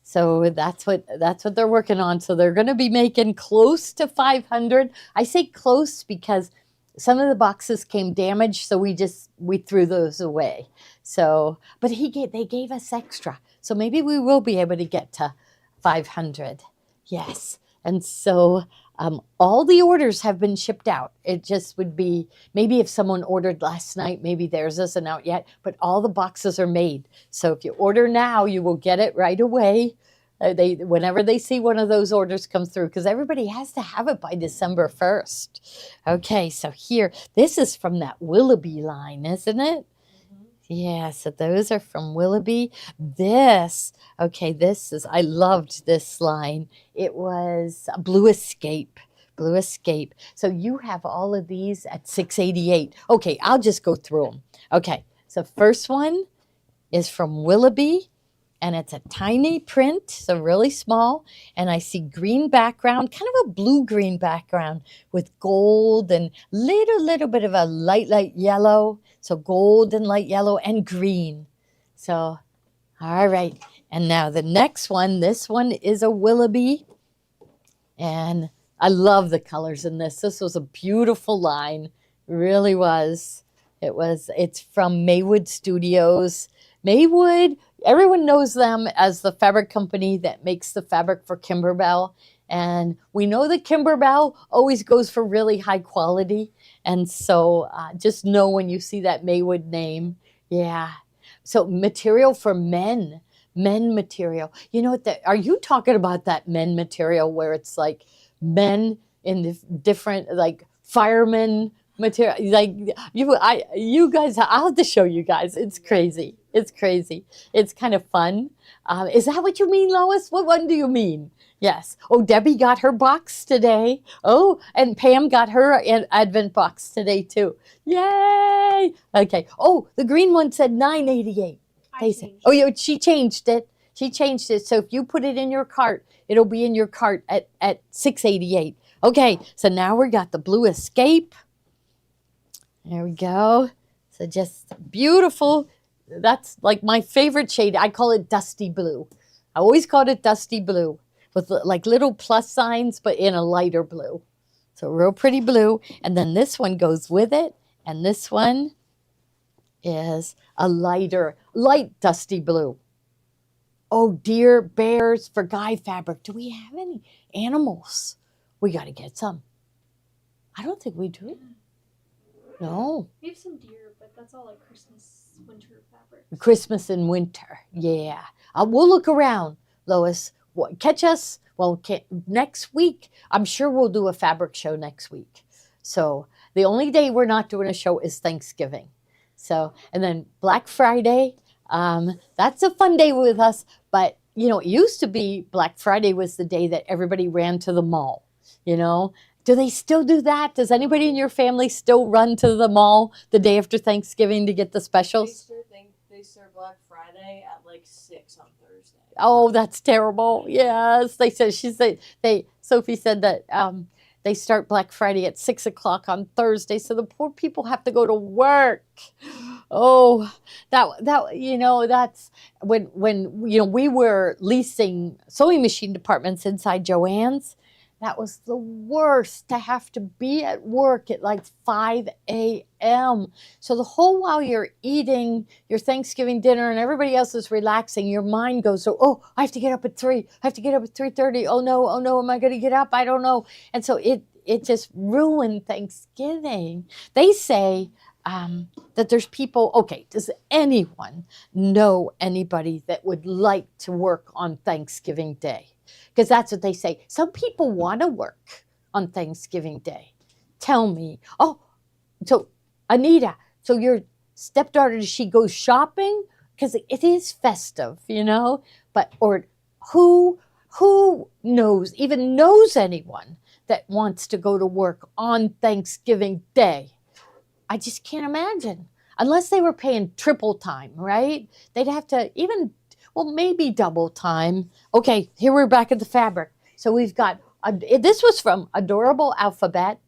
So that's what they're working on. So they're going to be making close to 500. I say close because some of the boxes came damaged, so we threw those away. So, but they gave us extra. So maybe we will be able to get to 500. Yes. And so all the orders have been shipped out. It just would be, maybe if someone ordered last night, maybe theirs isn't out yet, but all the boxes are made. So if you order now, you will get it right away. Whenever they see one of those orders come through, because everybody has to have it by December 1st. Okay, so here, this is from that Willoughby line, isn't it? Yeah, so those are from Willoughby. I loved this line. It was Blue Escape. Blue Escape. So you have all of these at $6.88. Okay, I'll just go through them. Okay, so first one is from Willoughby, and it's a tiny print, so really small. And I see green background, kind of a blue-green background with gold and little bit of a light yellow. So gold and light yellow and green. So, all right. And now the next one, this one is a Willoughby. And I love the colors in this. This was a beautiful line. It really was. It's from Maywood Studios. Maywood, everyone knows them as the fabric company that makes the fabric for Kimberbell. And we know that Kimberbell always goes for really high quality. And so just know when you see that Maywood name. Yeah. So material for men material. You know what? Are you talking about that men material where it's like men in the different, like firemen material? Like you guys, I'll have to show you guys. It's crazy. It's crazy. It's kind of fun. Is that what you mean, Lois? What one do you mean? Yes. Oh, Debbie got her box today. Oh, and Pam got her Advent box today too. Yay! Okay. Oh, the green one said $9.88. She changed it. She changed it. So if you put it in your cart, it'll be in your cart at $6.88. Okay. So now we got the Blue Escape. There we go. So just beautiful. That's like my favorite shade. I call it dusty blue. I always called it dusty blue with like little plus signs, but in a lighter blue. So real pretty blue. And then this one goes with it. And this one is a light dusty blue. Oh, deer, bears for guy fabric. Do we have any animals? We got to get some. I don't think we do. No. We have some deer, but that's all like Christmas, winter fabric. Christmas and winter. Yeah. We'll look around, Lois. Catch us. Well, next week, I'm sure we'll do a fabric show next week. So the only day we're not doing a show is Thanksgiving. So, and then Black Friday, that's a fun day with us. But, you know, it used to be Black Friday was the day that everybody ran to the mall, you know. Do they still do that? Does anybody in your family still run to the mall the day after Thanksgiving to get the specials? They serve Black Friday at like 6 on Thursday. Oh, that's terrible. Yes, they said Sophie said that they start Black Friday at 6 o'clock on Thursday, so the poor people have to go to work. Oh, that you know, that's when you know we were leasing sewing machine departments inside Joann's. That was the worst to have to be at work at like 5 a.m. So the whole while you're eating your Thanksgiving dinner and everybody else is relaxing, your mind goes, oh, I have to get up at 3. I have to get up at 3:30. Oh no, am I going to get up? I don't know. And so it just ruined Thanksgiving. They say that there's people, okay, does anyone know anybody that would like to work on Thanksgiving Day? Because that's what they say. Some people want to work on Thanksgiving Day. Tell me. Oh, so Anita, so your stepdaughter, does she go shopping? Because it is festive, you know? But, or who knows, even knows anyone that wants to go to work on Thanksgiving Day? I just can't imagine. Unless they were paying triple time, right? They'd have to even, well, maybe double time. Okay, here we're back at the fabric. So we've got, this was from Adorable Alphabet.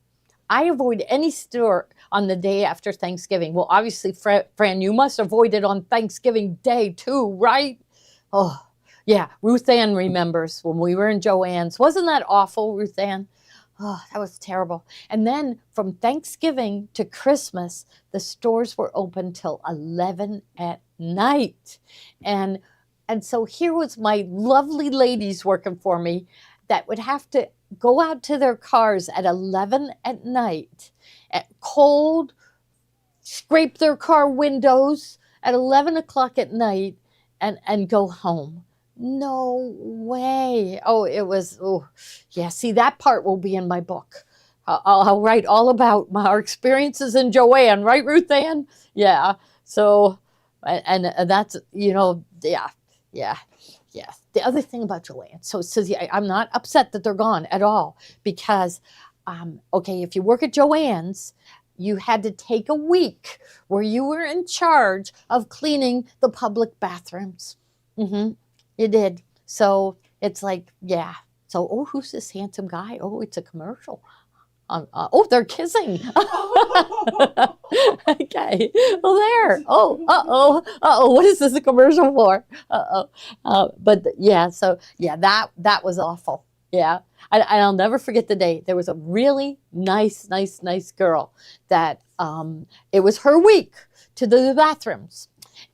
I avoid any store on the day after Thanksgiving. Well, obviously, Fran, you must avoid it on Thanksgiving Day too, right? Oh, yeah, Ruth Ann remembers when we were in Joann's. Wasn't that awful, Ruth Ann? Oh, that was terrible. And then from Thanksgiving to Christmas, the stores were open till 11 at night. And so here was my lovely ladies working for me that would have to go out to their cars at 11 at night, at cold, scrape their car windows at 11 o'clock at night and go home. No way. Oh, it was, oh, yeah, see, that part will be in my book. I'll write all about our experiences in Joann, right, Ruth Ann? Yeah, so, and that's, you know, yeah. The other thing about Joann, so I'm not upset that they're gone at all because, okay, if you work at Joann's, you had to take a week where you were in charge of cleaning the public bathrooms. Mm-hmm. You did. So it's like, yeah. So, oh, who's this handsome guy? Oh, it's a commercial. Oh, they're kissing. Okay. Well, there. Oh, what is this a commercial for? But yeah, so yeah, that was awful. Yeah. I'll never forget the day. There was a really nice girl that it was her week to do the bathrooms.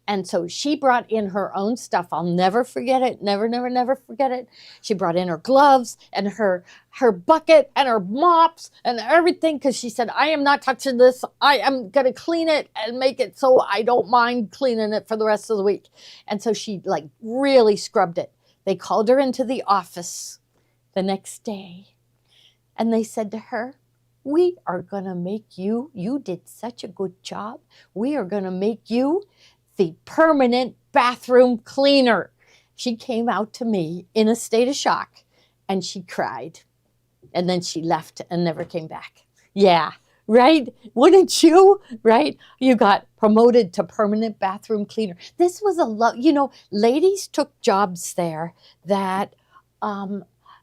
And so she brought in her own stuff. I'll never forget it. Never forget it. She brought in her gloves and her bucket and her mops and everything because she said, I am not touching this. I am going to clean it and make it so I don't mind cleaning it for the rest of the week. And so she like really scrubbed it. They called her into the office the next day and they said to her, we are going to make you did such a good job. We are going to make you the permanent bathroom cleaner. She came out to me in a state of shock and she cried. And then she left and never came back. Yeah, right? Wouldn't you? Right? You got promoted to permanent bathroom cleaner. This was ladies took jobs there that,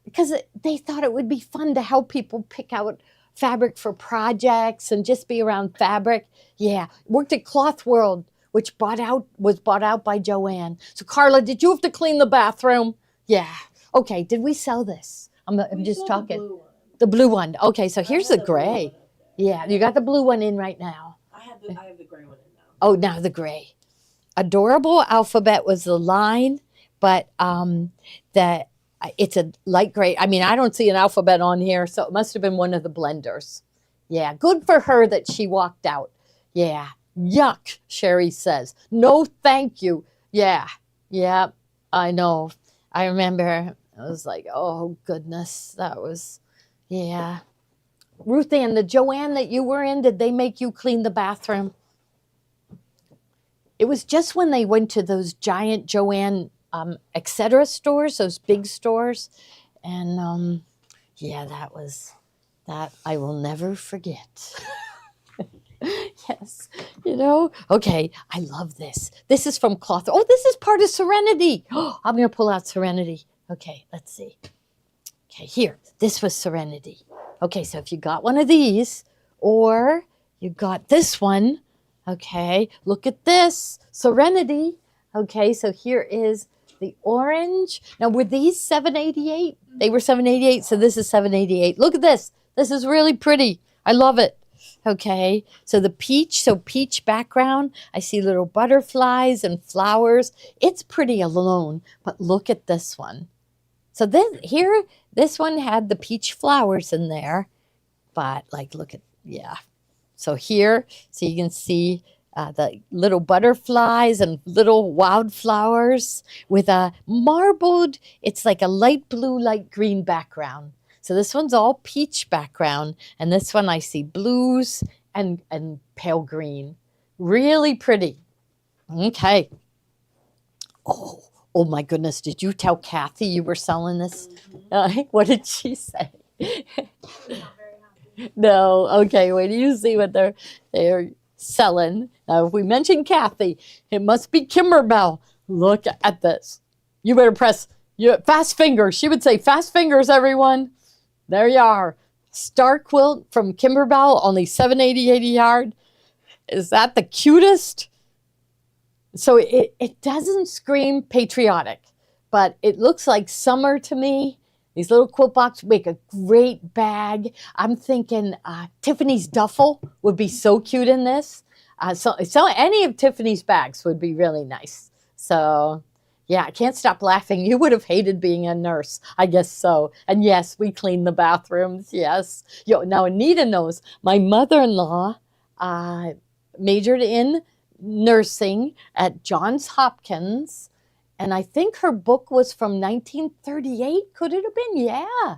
because they thought it would be fun to help people pick out fabric for projects and just be around fabric. Yeah, worked at Cloth World, which was bought out by Joann. So Carla, did you have to clean the bathroom? Yeah. Okay. Did we sell this? I'm We just saw talking. The blue one. The blue one. Okay. So I here's had the blue one gray. up there. Yeah. You got the blue one in right now. I have the gray one in now. Oh, now the gray. Adorable alphabet was the line, but the it's a light gray. I mean, I don't see an alphabet on here, so it must have been one of the blenders. Yeah, good for her that she walked out. Yeah, yuck, Sherry says. No, thank you. Yeah, yeah, I know. I remember. I was like, oh goodness, that was, yeah. Ruth Ann, the Joanne that you were in, did they make you clean the bathroom? It was just when they went to those giant Joanne etc. stores, those big stores. And yeah, that I will never forget. Yes, okay, I love this. This is from cloth. Oh, this is part of Serenity. Oh, I'm going to pull out Serenity. Okay, let's see. Okay, here, this was Serenity. Okay, so if you got one of these or you got this one, okay, look at this, Serenity. Okay, so here is the orange. Now, were these 788? They were 788, so this is 788. Look at this. This is really pretty. I love it. Okay, so the peach, peach background. I see little butterflies and flowers. It's pretty alone, but look at this one. So this one had the peach flowers in there, but like, look at, yeah. So here, so you can see the little butterflies and little wildflowers with a marbled, it's like a light blue, light green background. So this one's all peach background, and this one I see blues and pale green. Really pretty. Okay. Oh my goodness, did you tell Kathy you were selling this? What did she say? No, okay, wait till you see what they're selling. Now, if we mention Kathy, it must be Kimberbell. Look at this. You better press fast fingers. She would say fast fingers, everyone. There you are. Star quilt from Kimberbell, only $7.88 a yard. Is that the cutest? So it doesn't scream patriotic, but it looks like summer to me. These little quilt boxes make a great bag. I'm thinking Tiffany's duffel would be so cute in this. So any of Tiffany's bags would be really nice. So yeah, I can't stop laughing. You would have hated being a nurse. I guess so. And yes, we clean the bathrooms. Yes. Now Anita knows my mother-in-law majored in nursing at Johns Hopkins. And I think her book was from 1938. Could it have been? Yeah.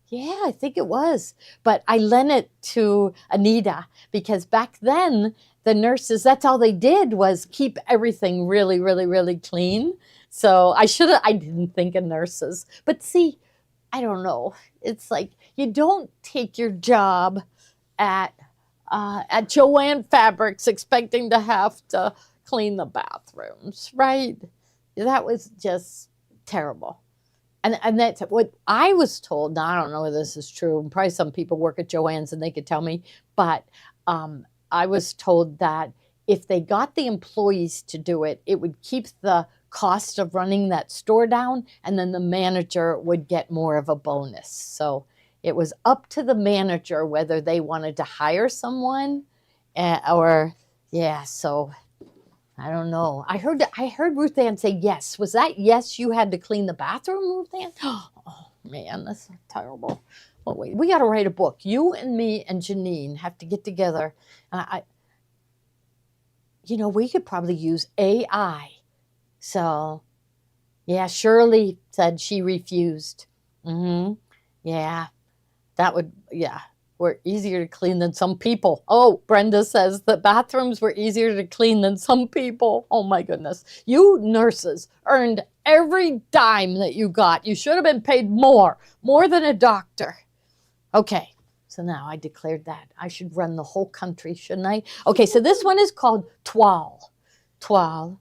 Yeah, I think it was. But I lent it to Anita because back then, the nurses, that's all they did was keep everything really, really, really clean. So I didn't think of nurses. But see, I don't know. It's like you don't take your job at Joanne Fabrics expecting to have to clean the bathrooms, right? That was just terrible. And that's what I was told. Now, I don't know whether this is true. Probably some people work at Joann's and they could tell me. But I was told that if they got the employees to do it, it would keep the cost of running that store down, and then the manager would get more of a bonus. So it was up to the manager whether they wanted to hire someone or, yeah, so I don't know. I heard Ruth Ann say yes. Was that yes, you had to clean the bathroom, Ruth Ann? Oh, man, that's terrible. Well, wait, we got to write a book. You and me and Janine have to get together. We could probably use AI. So, yeah, Shirley said she refused. Yeah, were easier to clean than some people. Oh, Brenda says that bathrooms were easier to clean than some people. Oh my goodness. You nurses earned every dime that you got. You should have been paid more than a doctor. Okay, so now I declared that. I should run the whole country, shouldn't I? Okay, so this one is called toile. Toile.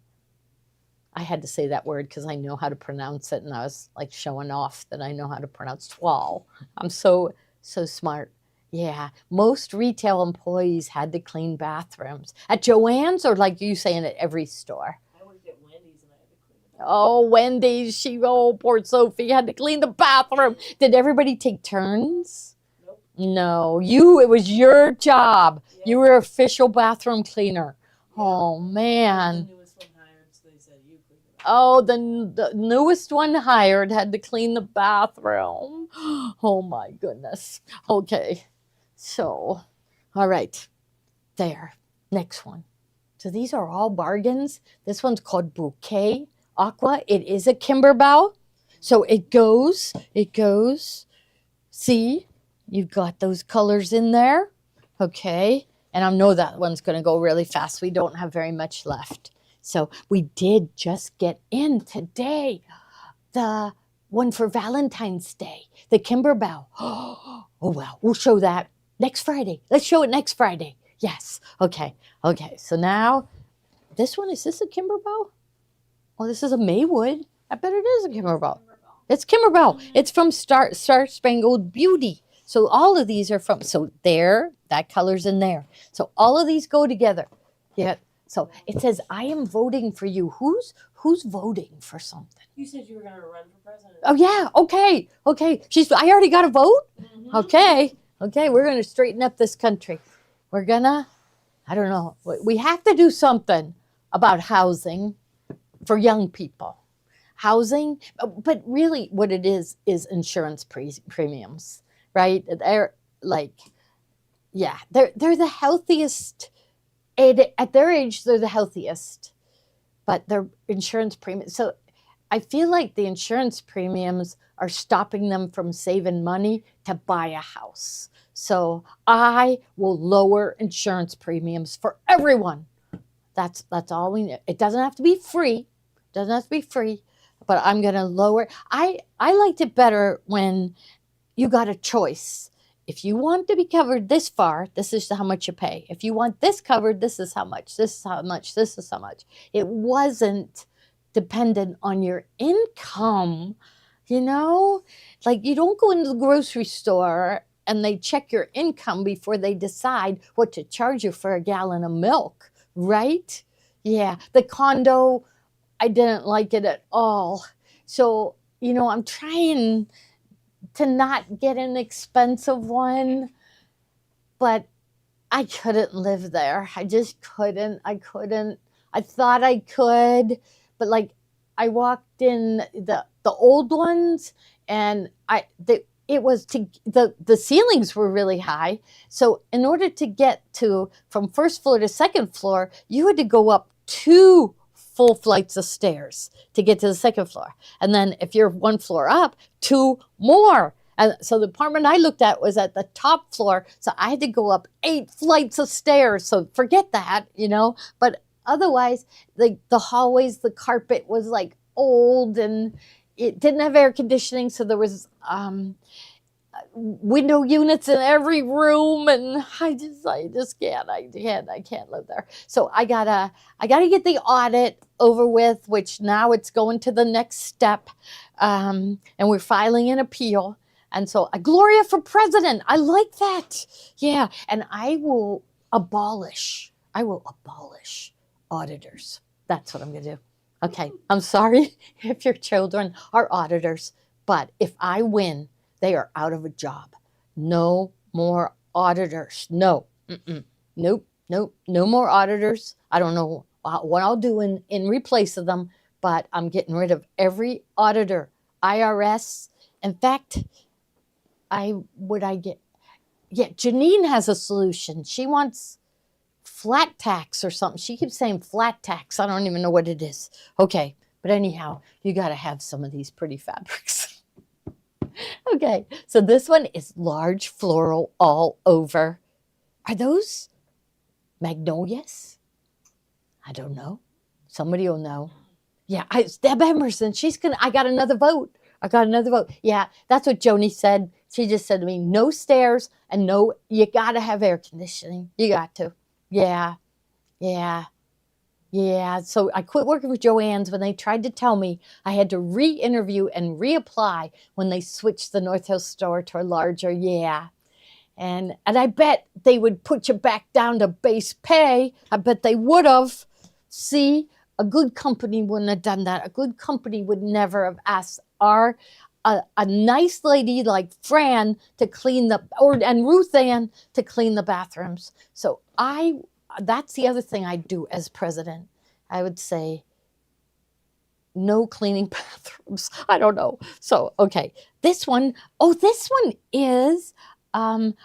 I had to say that word because I know how to pronounce it, and I was like showing off that I know how to pronounce toile. I'm so smart. Yeah, most retail employees had to clean bathrooms. At Joann's or like you saying at every store? I worked at Wendy's and I had to clean the Oh, Wendy, poor Sophie had to clean the bathroom. Did everybody take turns? Nope. No, it was your job. Yeah. You were official bathroom cleaner. Yeah. Oh, man. The newest one hired, so they said you clean it. Oh, the newest one hired had to clean the bathroom. Oh, my goodness. Okay, so, all right, there. Next one. So these are all bargains. This one's called Bouquet Aqua. It is a Kimberbow. So it goes. See, you've got those colors in there. Okay. And I know that one's going to go really fast. We don't have very much left. So we did just get in today the one for Valentine's Day, the Kimberbow. Oh, wow. We'll show that next Friday. Let's show it next Friday. Yes. Okay. So now, is this a Kimberbow? Oh, this is a Maywood. I bet it is a Kimberbow. It's Kimberbow. It's from Star Spangled Beauty. So all of these are that color's in there. So all of these go together. Yeah. So it says, I am voting for you. Who's voting for something? You said you were going to run for president. Oh, yeah. Okay. I already got a vote? Mm-hmm. Okay. We're going to straighten up this country. I don't know. We have to do something about housing for young people. Housing, but really what it is insurance premiums, right? They're they're the healthiest. At their age, they're the healthiest, but their insurance premiums. So I feel like the insurance premiums are stopping them from saving money to buy a house. So I will lower insurance premiums for everyone. That's all we need. It doesn't have to be free. But I'm going to lower. I liked it better when you got a choice. If you want to be covered this far, this is how much you pay. If you want this covered, this is how much. This is how much. This is how much. It wasn't dependent on your income, Like you don't go into the grocery store and they check your income before they decide what to charge you for a gallon of milk, right? Yeah, the condo, I didn't like it at all. So, I'm trying to not get an expensive one, but I couldn't live there. I just couldn't. I thought I could, but I walked in the old ones and the ceilings were really high. So in order to get from first floor to second floor, you had to go up 2 full flights of stairs to get to the second floor. And then if you're 1 floor up, 2 more. And so the apartment I looked at was at the top floor. So I had to go up 8 flights of stairs. So forget that, But otherwise, the hallways, the carpet was old and it didn't have air conditioning. So there was window units in every room, and I just can't live there. So I gotta get the audit over with, which now it's going to the next step, and we're filing an appeal. And so Gloria for president, I like that. Yeah, and I will abolish auditors. That's what I'm gonna do. Okay, I'm sorry if your children are auditors, but if I win, they are out of a job. No more auditors. No. Nope. No more auditors. I don't know what I'll do in replace of them, but I'm getting rid of every auditor. IRS. In fact, Janine has a solution. She wants flat tax or something. She keeps saying flat tax. I don't even know what it is. Okay, but anyhow, you got to have some of these pretty fabrics. Okay, so this one is large floral all over. Are those magnolias? I don't know. Somebody will know. Yeah, Deb Emerson, I got another vote. Yeah, that's what Joni said. She just said to me, no stairs and you got to have air conditioning. You got to. Yeah. So I quit working with Joann's when they tried to tell me I had to re-interview and reapply when they switched the North Hill store to a larger. Yeah. And I bet they would put you back down to base pay. I bet they would have. See, A good company wouldn't have done that. A good company would never have asked a nice lady like Fran to clean and Ruth Ann to clean the bathrooms. So that's the other thing I'd do as president. I would say, no cleaning bathrooms. I don't know. So, okay. This one is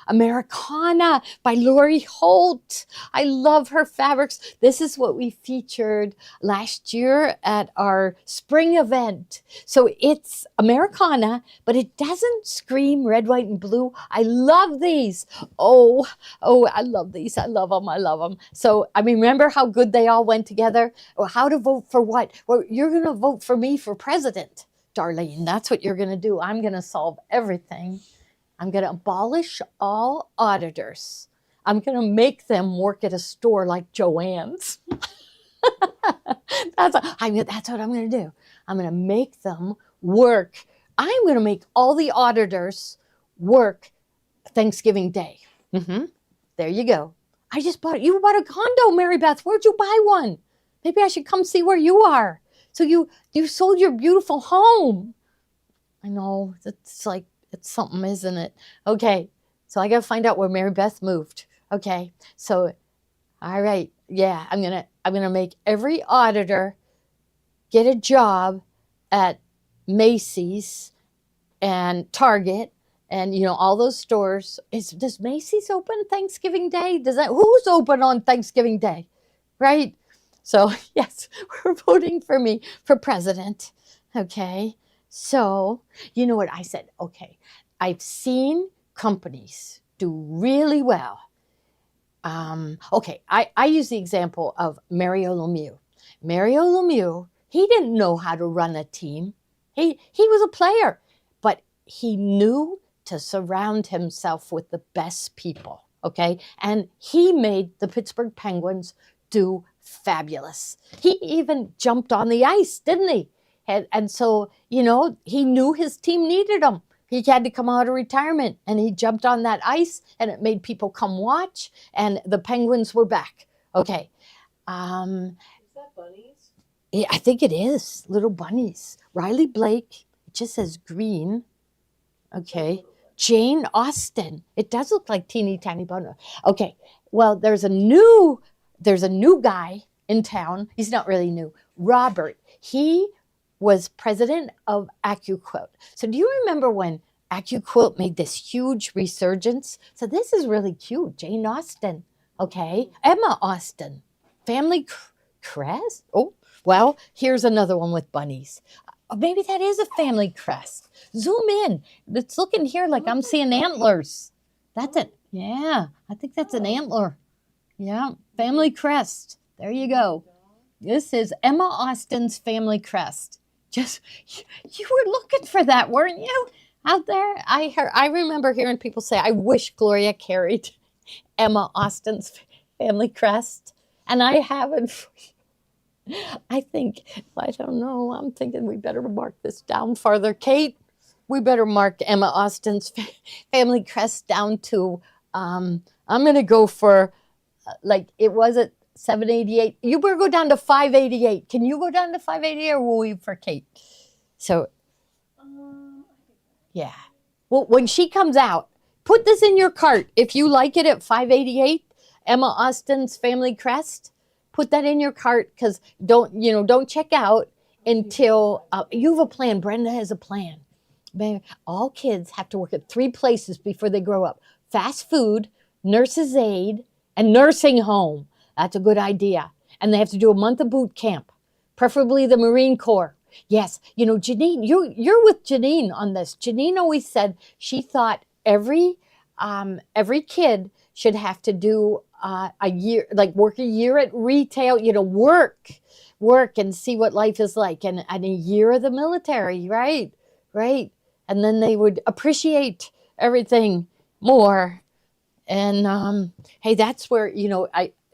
Americana by Lori Holt. I love her fabrics. This is what we featured last year at our spring event. So it's Americana, but it doesn't scream red, white, and blue. I love these. Oh, I love these. I love them. So I mean, remember how good they all went together? Well, how to vote for what? Well, you're going to vote for me for president, Darlene. That's what you're going to do. I'm going to solve everything. I'm going to abolish all auditors. I'm going to make them work at a store like Joann's. That's what I'm going to do. I'm going to make them work. I'm going to make all the auditors work Thanksgiving Day. There you go. You bought a condo, Mary Beth. Where'd you buy one? Maybe I should come see where you are. So you sold your beautiful home. I know, it's something, isn't it? Okay, so I got to find out where Mary Beth moved. Okay, so, all right, yeah, I'm gonna make every auditor get a job at Macy's and Target and all those stores. Does Macy's open Thanksgiving Day? Who's open on Thanksgiving Day, right? So yes, we're voting for me for president. Okay. So, you know what I said? Okay, I've seen companies do really well. Okay, I use the example of Mario Lemieux. Mario Lemieux, he didn't know how to run a team. He was a player, but he knew to surround himself with the best people, okay? And he made the Pittsburgh Penguins do fabulous. He even jumped on the ice, didn't he? And so, he knew his team needed him. He had to come out of retirement, and he jumped on that ice, and it made people come watch, and the Penguins were back. Okay. Is that bunnies? Yeah, I think it is. Little bunnies. Riley Blake. It just says green. Okay. Jane Austen. It does look like teeny tiny bunny. Okay. Well, there's a new guy in town. He's not really new. Robert. He was president of AccuQuilt. So do you remember when AccuQuilt made this huge resurgence? So this is really cute. Jane Austen. Okay. Emma Austen. Family crest? Oh, well, here's another one with bunnies. Maybe that is a family crest. Zoom in. It's looking here like I'm seeing antlers. That's it. Yeah, I think that's an antler. Yeah, family crest. There you go. This is Emma Austen's family crest. Just, you were looking for that, weren't you? Out there, I remember hearing people say, I wish Gloria carried Emma Austen's family crest. And I haven't. I don't know. I'm thinking we better mark this down farther. Kate, we better mark Emma Austen's family crest down to, I'm going to go for, it was at 788. You better go down to 588. Can you go down to 588 or will we for Kate? So, yeah. Well, when she comes out, put this in your cart. If you like it at 588, Emma Austen's family crest, put that in your cart because don't check out until you have a plan. Brenda has a plan. All kids have to work at 3 places before they grow up. Fast food, nurse's aide, and nursing home. That's a good idea. And they have to do a month of boot camp, preferably the Marine Corps. Yes, Janine, you're with Janine on this. Janine always said she thought every kid should have to do a year, work a year at retail, work and see what life is like, and a year of the military, right? And then they would appreciate everything more. And hey, that's where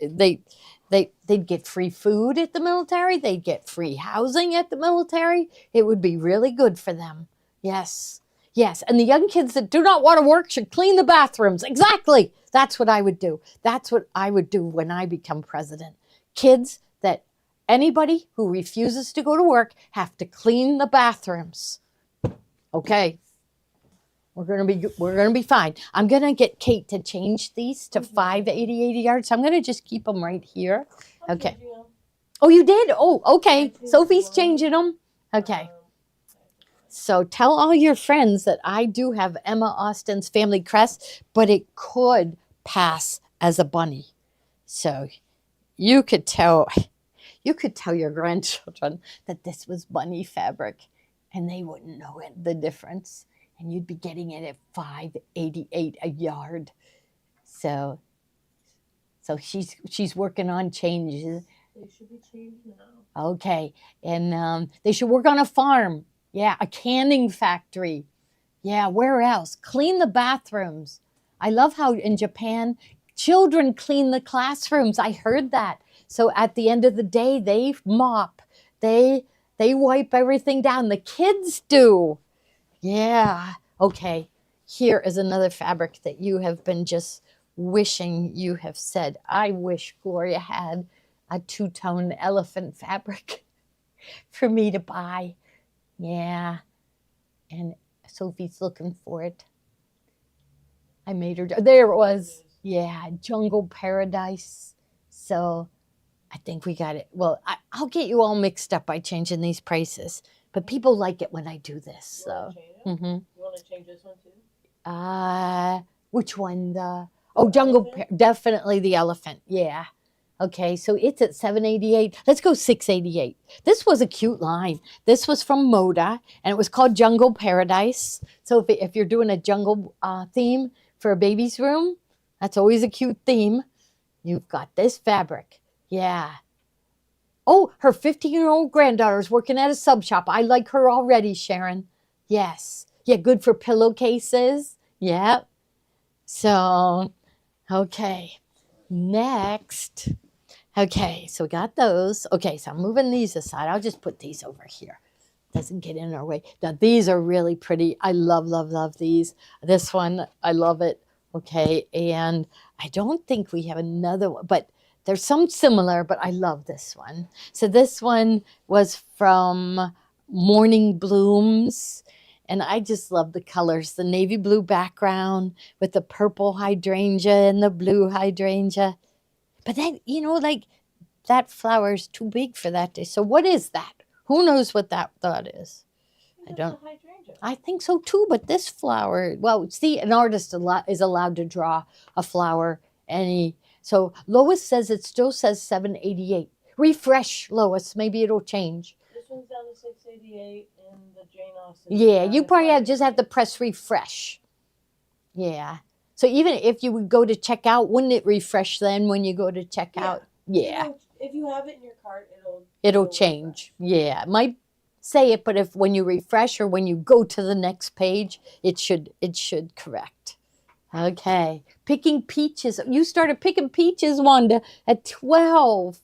they'd get free food at the military. They'd get free housing at the military. It would be really good for them. Yes. And the young kids that do not want to work should clean the bathrooms. Exactly. That's what I would do. That's what I would do when I become president. Kids that anybody who refuses to go to work have to clean the bathrooms. Okay. We're gonna be fine. I'm gonna get Kate to change these to 580 yards. I'm gonna just keep them right here. I'm Okay. changing them. Oh, you did? Oh, okay. changed Sophie's one. changing them. Okay. Um, So tell all your friends that I do have Emma Austin's family crest, but it could pass as a bunny. So you could tell your grandchildren that this was bunny fabric and they wouldn't know the difference. And you'd be getting it at $5.88 a yard. So she's working on changes. They should be changed now. Okay, and they should work on a farm. Yeah, a canning factory. Yeah, where else? Clean the bathrooms. I love how in Japan, children clean the classrooms. I heard that. So at the end of the day, they mop. They wipe everything down. The kids do. Yeah. Okay. Here is another fabric that you have been just wishing you have said. I wish Gloria had a two-tone elephant fabric for me to buy. Yeah. And Sophie's looking for it. I made her. There it was. Yeah. Jungle Paradise. So I think we got it. Well, I'll get you all mixed up by changing these prices. But people like it when I do this. You So, want to change it? mm-hmm. You want to change this one too? Which one? Jungle, definitely the elephant. Yeah. Okay, so it's at $7.88. Let's go $6.88. This was a cute line. This was from Moda, and it was called Jungle Paradise. So if you're doing a jungle theme for a baby's room, that's always a cute theme. You've got this fabric. Yeah. Oh, her 15-year-old granddaughter's working at a sub shop. I like her already, Sharon. Yes. Yeah, good for pillowcases. Yeah. So, okay. Next. Okay, so we got those. Okay, so I'm moving these aside. I'll just put these over here. Doesn't get in our way. Now, these are really pretty. I love, love, love these. This one, I love it. Okay, and I don't think we have another one, but there's some similar, but I love this one. So this one was from Morning Blooms, and I just love the colors. The navy blue background with the purple hydrangea and the blue hydrangea. But that, like that flower is too big for that day. So what is that? Who knows what that is? I don't. I think so too, but this flower, well, see, an artist is allowed to draw a flower so Lois says it still says $7.88. Refresh, Lois, maybe it'll change. This one's down to $6.88 and the Jane Austen. Yeah, you probably just have to press refresh. Yeah. So even if you would go to check out, wouldn't it refresh then when you go to check out? Yeah. If you have it in your cart, it'll change. Refresh. Yeah. It might say it, but if when you refresh or when you go to the next page, it should correct. Okay. Picking peaches. You started picking peaches, Wanda, at 12.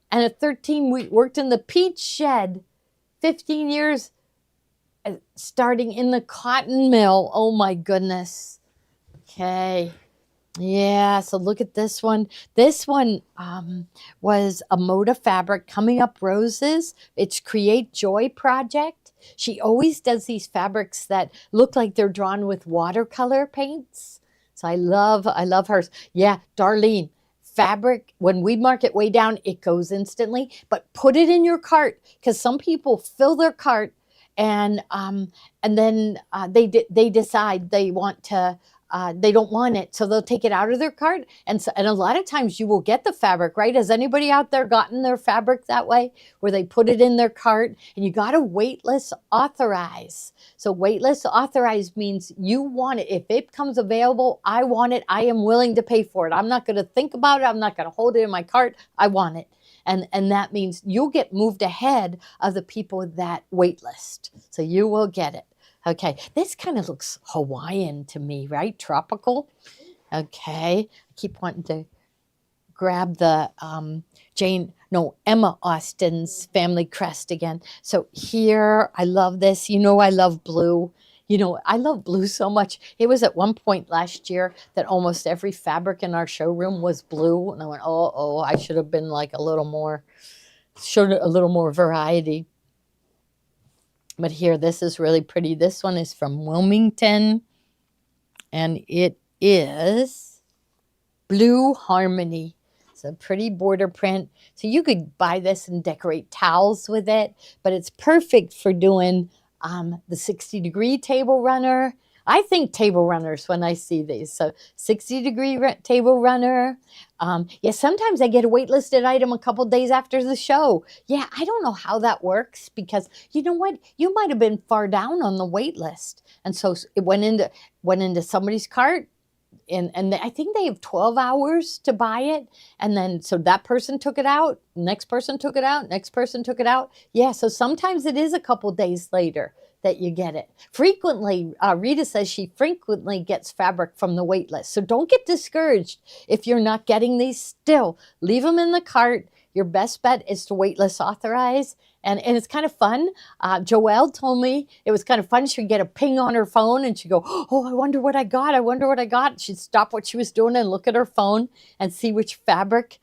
And at 13, we worked in the peach shed. 15 years starting in the cotton mill. Oh, my goodness. Okay. Yeah, so look at this one. This one was a Moda fabric, Coming Up Roses. It's Create Joy project. She always does these fabrics that look like they're drawn with watercolor paints. So I love hers. Yeah, Darlene, fabric, when we mark it way down, it goes instantly. But put it in your cart, because some people fill their cart and then they decide they want to. They don't want it, so they'll take it out of their cart. And a lot of times you will get the fabric, right? Has anybody out there gotten their fabric that way, where they put it in their cart? And you got to waitlist authorize. So waitlist authorize means you want it. If it comes available, I want it. I am willing to pay for it. I'm not going to think about it. I'm not going to hold it in my cart. I want it. And that means you'll get moved ahead of the people that waitlist. So you will get it. Okay, this kind of looks Hawaiian to me, right? Tropical. Okay, I keep wanting to grab the Emma Austin's family crest again. So here, I love this. I love blue. I love blue so much. It was at one point last year that almost every fabric in our showroom was blue. And I went, I should have been like a little more showed a little more variety. But here, this is really pretty. This one is from Wilmington, and it is Blue Harmony. It's a pretty border print. So you could buy this and decorate towels with it, but it's perfect for doing the 60-degree table runner. I think table runners when I see these. So 60-degree table runner. Yeah, sometimes I get a waitlisted item a couple days after the show. Yeah, I don't know how that works because you know what? You might have been far down on the wait list. And so it went into somebody's cart, and I think they have 12 hours to buy it. And then, so that person took it out, next person took it out, next person took it out. Yeah, so sometimes it is a couple days later that you get it. Frequently, Rita says she frequently gets fabric from the wait list. So don't get discouraged if you're not getting these still. Leave them in the cart. Your best bet is to wait list authorize. And it's kind of fun. Joelle told me it was kind of fun. She'd get a ping on her phone and she'd go, oh, I wonder what I got. I wonder what I got. She'd stop what she was doing and look at her phone and see which fabric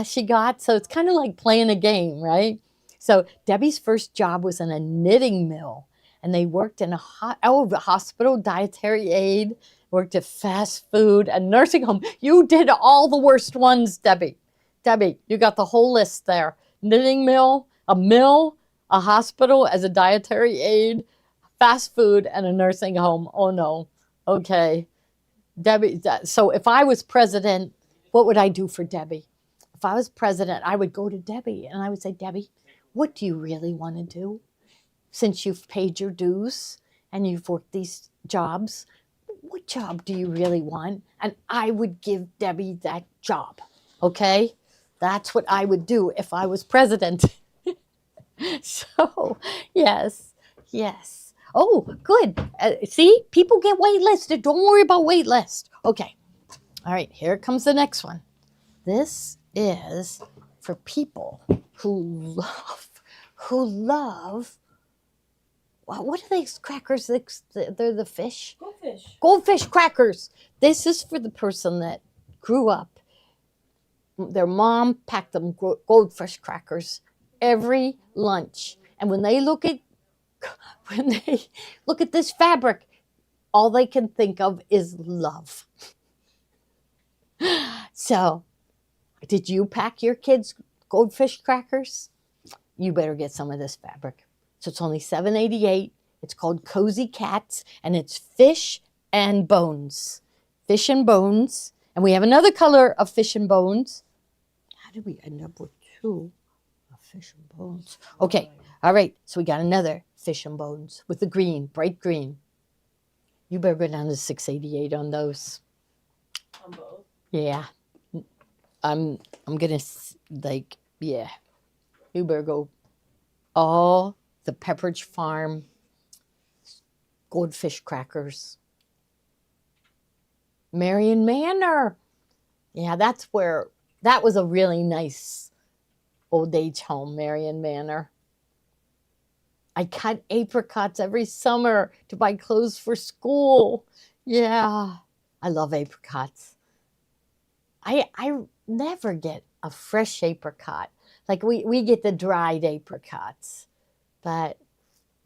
she got. So it's kind of like playing a game, right? So Debbie's first job was in a knitting mill. And they worked in a hospital, dietary aid, worked at fast food, and nursing home. You did all the worst ones, Debbie. Debbie, you got the whole list there. Knitting mill, a hospital as a dietary aid, fast food, and a nursing home. Oh, no. Okay. Debbie, so if I was president, what would I do for Debbie? If I was president, I would go to Debbie, and I would say, Debbie, what do you really want to do? Since you've paid your dues and you've worked these jobs, what job do you really want? And I would give Debbie that job, okay? That's what I would do if I was president. So, yes. Oh, good. See, people get waitlisted. Don't worry about waitlist. Okay. All right, here comes the next one. This is for people who love, what are these crackers? They're the fish? Goldfish. Goldfish crackers. This is for the person that grew up. Their mom packed them goldfish crackers every lunch. And when they look at this fabric, all they can think of is love. So, did you pack your kids goldfish crackers? You better get some of this fabric. So it's only $7.88. It's called Cozy Cats, and it's fish and bones. Fish and bones. And we have another color of fish and bones. How did we end up with two of fish and bones? Okay, all right. So we got another fish and bones with the green, bright green. You better go down to $6.88 on those. On both. Yeah. I'm gonna yeah. You better go all the Pepperidge Farm goldfish crackers. Marion Manor. Yeah, that was a really nice old age home, Marion Manor. I cut apricots every summer to buy clothes for school. Yeah, I love apricots. I never get a fresh apricot. Like we get the dried apricots. But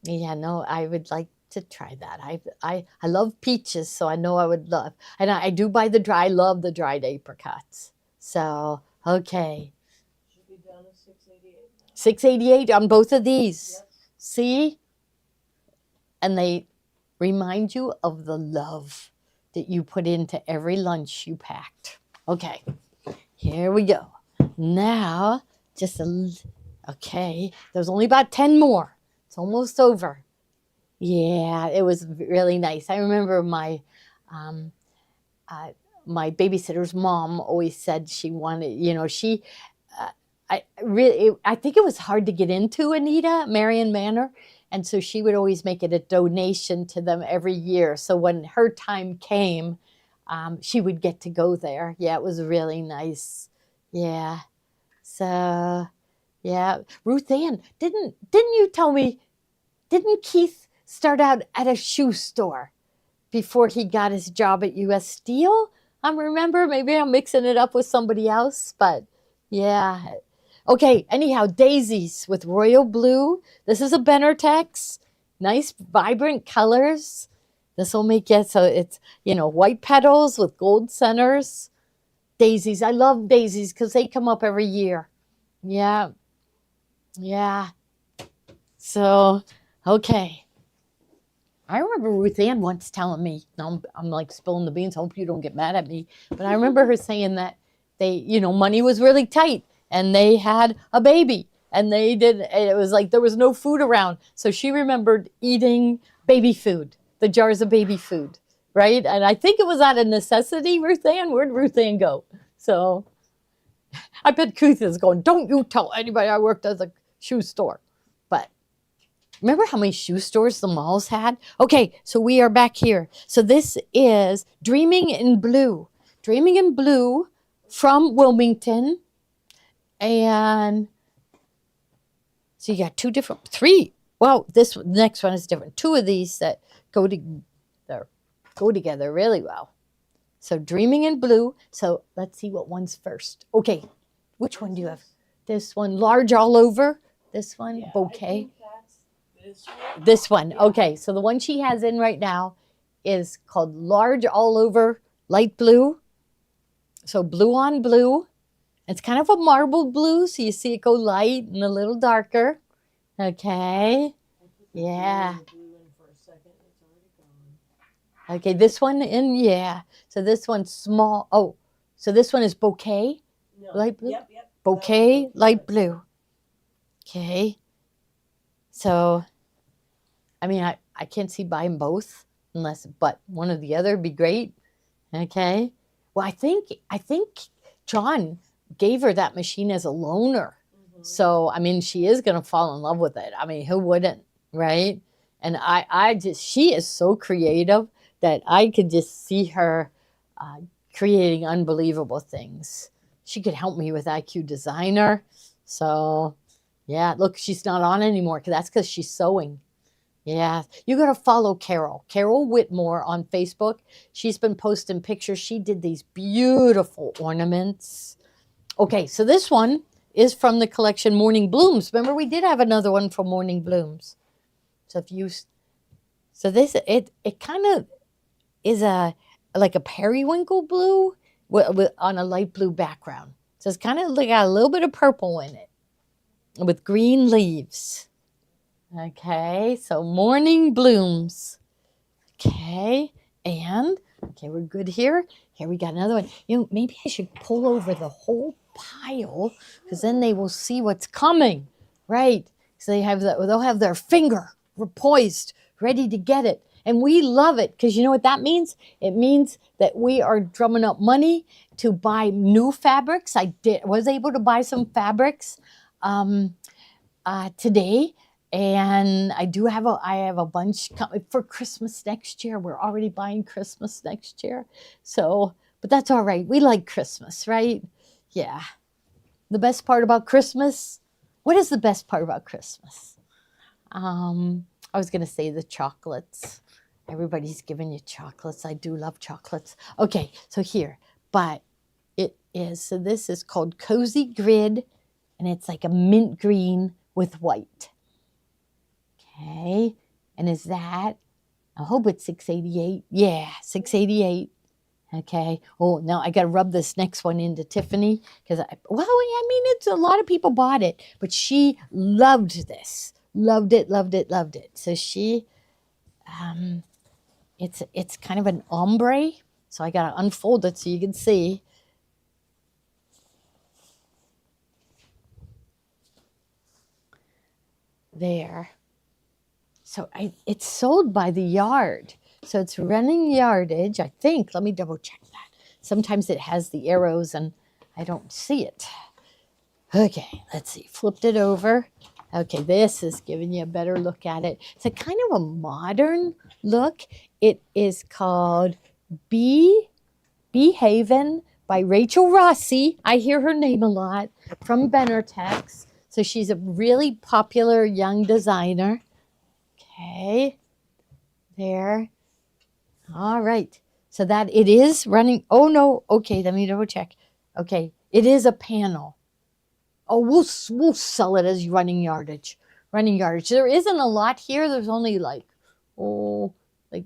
yeah, no, I would like to try that. I love peaches, so I know I would love. And I do buy I love the dried apricots. So, okay. Should be down to $6.88 now. $6.88 on both of these. Yep. See? And they remind you of the love that you put into every lunch you packed. Okay, here we go. Now, okay, there's only about 10 more. It's almost over. Yeah, it was really nice. I remember my babysitter's mom always said she wanted, I think it was hard to get into Anita, Marion Manor. And so she would always make it a donation to them every year. So when her time came, she would get to go there. Yeah, it was really nice. Yeah. So, yeah. Ruth Ann, didn't you tell me, didn't Keith start out at a shoe store before he got his job at U.S. Steel? I remember, maybe I'm mixing it up with somebody else, but yeah. Okay, anyhow, daisies with royal blue. This is a Benertex. Nice, vibrant colors. This will make it so it's, white petals with gold centers. Daisies. I love daisies because they come up every year. Yeah. Yeah. So, okay. I remember Ruth Ann once telling me, now I'm like spilling the beans. I hope you don't get mad at me. But I remember her saying that money was really tight and they had a baby and it was like there was no food around. So she remembered eating baby food, the jars of baby food, right? And I think it was out of necessity, Ruth Ann. Where'd Ruth Ann go? So I bet Keith is going, don't you tell anybody I worked at a shoe store. But remember how many shoe stores the malls had? Okay, so we are back here. So this is Dreaming in Blue. Dreaming in Blue from Wilmington. And so you got three. Well, this next one is different. Two of these that go together really well. So Dreaming in Blue. So let's see what one's first. Okay, which one do you have? This one, large all over. This one, Yeah, bouquet. I think that's this one. This one. Okay, so the one she has in right now is called Large All Over Light Blue. So blue on blue. It's kind of a marble blue, so you see it go light and a little darker. Okay. Yeah. Blue in for a second. It's already gone. Okay, this one in, yeah. So this one's small. Oh, so this one is bouquet, No. light blue? Yep. Bouquet, That was light blue. Okay. So, I mean, I can't see buying both but one or the other would be great. Okay. Well, I think John gave her that machine as a loaner. Mhm. So, I mean, she is going to fall in love with it. I mean, who wouldn't, right? And she is so creative that I could just see her creating unbelievable things. She could help me with IQ Designer. So, yeah, look, she's not on anymore that's because she's sewing. Yeah, you got to follow Carol Whitmore on Facebook. She's been posting pictures. She did these beautiful ornaments. Okay, so this one is from the collection Morning Blooms. Remember, we did have another one from Morning Blooms. So this it kind of is like a periwinkle blue on a light blue background. So it's kind of got a little bit of purple in it with green leaves. Okay, so Morning Blooms. Okay, we're good here. Here we got another one. Maybe I should pull over the whole pile because then they will see what's coming, right? So they'll have their finger poised, ready to get it. And we love it because you know what that means? It means that we are drumming up money to buy new fabrics. I was able to buy some fabrics today. And I have a bunch coming for Christmas next year. We're already buying Christmas next year. So, but that's all right. We like Christmas, right? Yeah. The best part about Christmas? What is the best part about Christmas? I was going to say the chocolates. Everybody's giving you chocolates. I do love chocolates. Okay, so here. But so this is called Cozy Grid. And it's like a mint green with white. Okay, and I hope it's 688. Yeah, 688. Okay. Oh, now I got to rub this next one into Tiffany because it's a lot of people bought it, but she loved this. Loved it. So she, it's kind of an ombre. So I got to unfold it so you can see. There. So it's sold by the yard. So it's running yardage, I think. Let me double check that. Sometimes it has the arrows and I don't see it. Okay, let's see. Flipped it over. Okay, this is giving you a better look at it. It's a kind of a modern look. It is called Bee Haven by Rachel Rossi. I hear her name a lot from Benertex. So she's a really popular young designer. Okay, there. All right. So that it is running. Oh, no. Okay, let me double check. Okay, it is a panel. Oh, we'll sell it as running yardage. Running yardage. There isn't a lot here. There's only like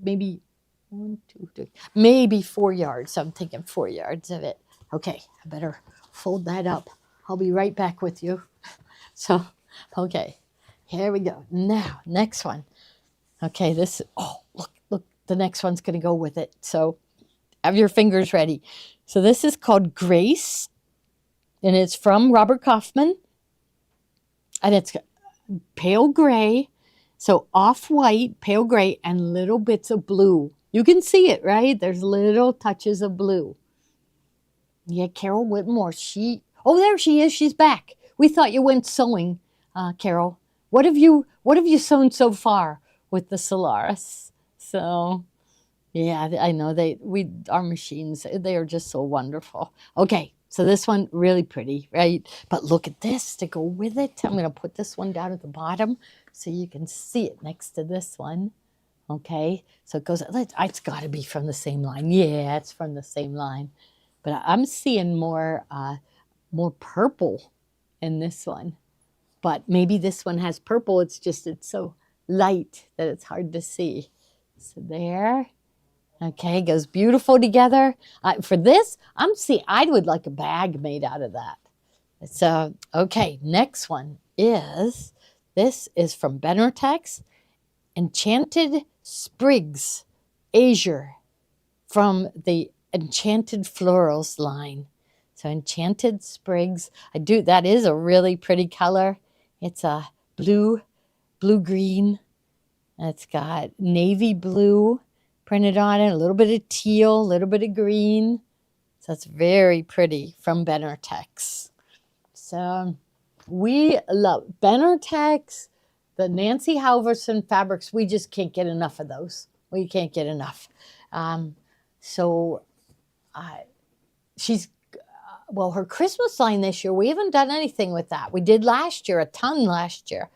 maybe 1, 2, 3, maybe 4 yards. So I'm thinking 4 yards of it. Okay, I better fold that up. I'll be right back with you. So, okay, here we go. Now, next one. Okay, look, the next one's going to go with it. So have your fingers ready. So this is called Grace, and it's from Robert Kaufman, and it's pale gray, so off-white, pale gray, and little bits of blue. You can see it, right? There's little touches of blue. Yeah, Carol Whitmore, there she is. She's back. We thought you went sewing, Carol. What have you sewn so far with the Solaris? So, yeah, I know our machines, they are just so wonderful. Okay, so this one really pretty, right? But look at this to go with it. I'm going to put this one down at the bottom so you can see it next to this one. Okay, so it goes. It's got to be from the same line. Yeah, it's from the same line. But I'm seeing more purple in this one. But maybe this one has purple. It's so light that it's hard to see. So there. Okay, goes beautiful together. For this, I would like a bag made out of that. So, okay, next one this is from Benortex, Enchanted Sprigs, Azure, from the Enchanted Florals line. So Enchanted Sprigs, that is a really pretty color. It's a blue-green. It's got navy blue printed on it, a little bit of teal, a little bit of green. So it's very pretty from Benortex. So we love Benortex, the Nancy Halverson fabrics. We just can't get enough of those. We can't get enough. Her Christmas line this year, we haven't done anything with that. We did last year, a ton last year.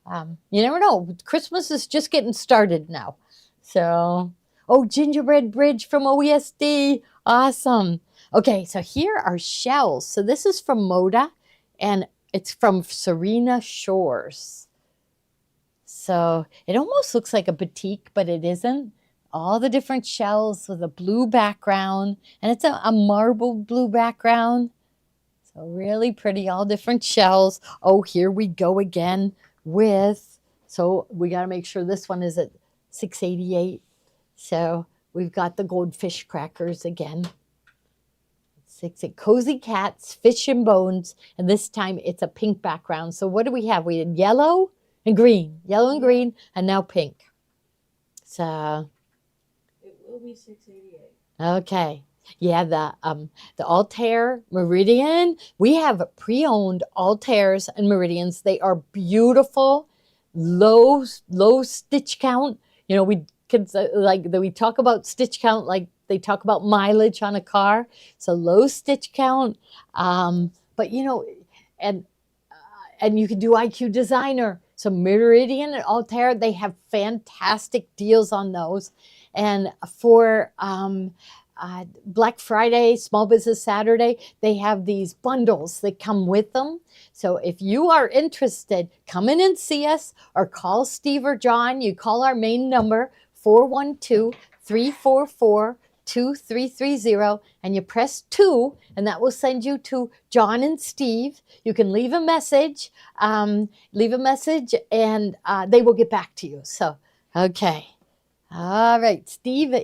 You never know. Christmas is just getting started now. So, Gingerbread Bridge from OESD. Awesome. Okay, so here are shells. So this is from Moda, and it's from Serena Shores. So it almost looks like a batik, but it isn't. All the different shells with a blue background, and it's a marble blue background. So really pretty, all different shells. Oh, here we go again so we got to make sure this one is at 688. So we've got the goldfish crackers again. Cozy Cats, Fish and Bones, and this time it's a pink background. So what do we have? We had yellow and green, and now pink. So it will be 688. Okay. Yeah, the Altair Meridian. We have pre-owned Altairs and Meridians. They are beautiful, low stitch count. You know, we talk about stitch count like they talk about mileage on a car. So low stitch count. But and you can do IQ Designer. So Meridian and Altair, they have fantastic deals on those. And for Black Friday, Small Business Saturday, they have these bundles that come with them. So if you are interested, come in and see us or call Steve or John. You call our main number, 412-344-2330, and you press 2, and that will send you to John and Steve. You can leave a message, and they will get back to you. So, okay. All right. Steve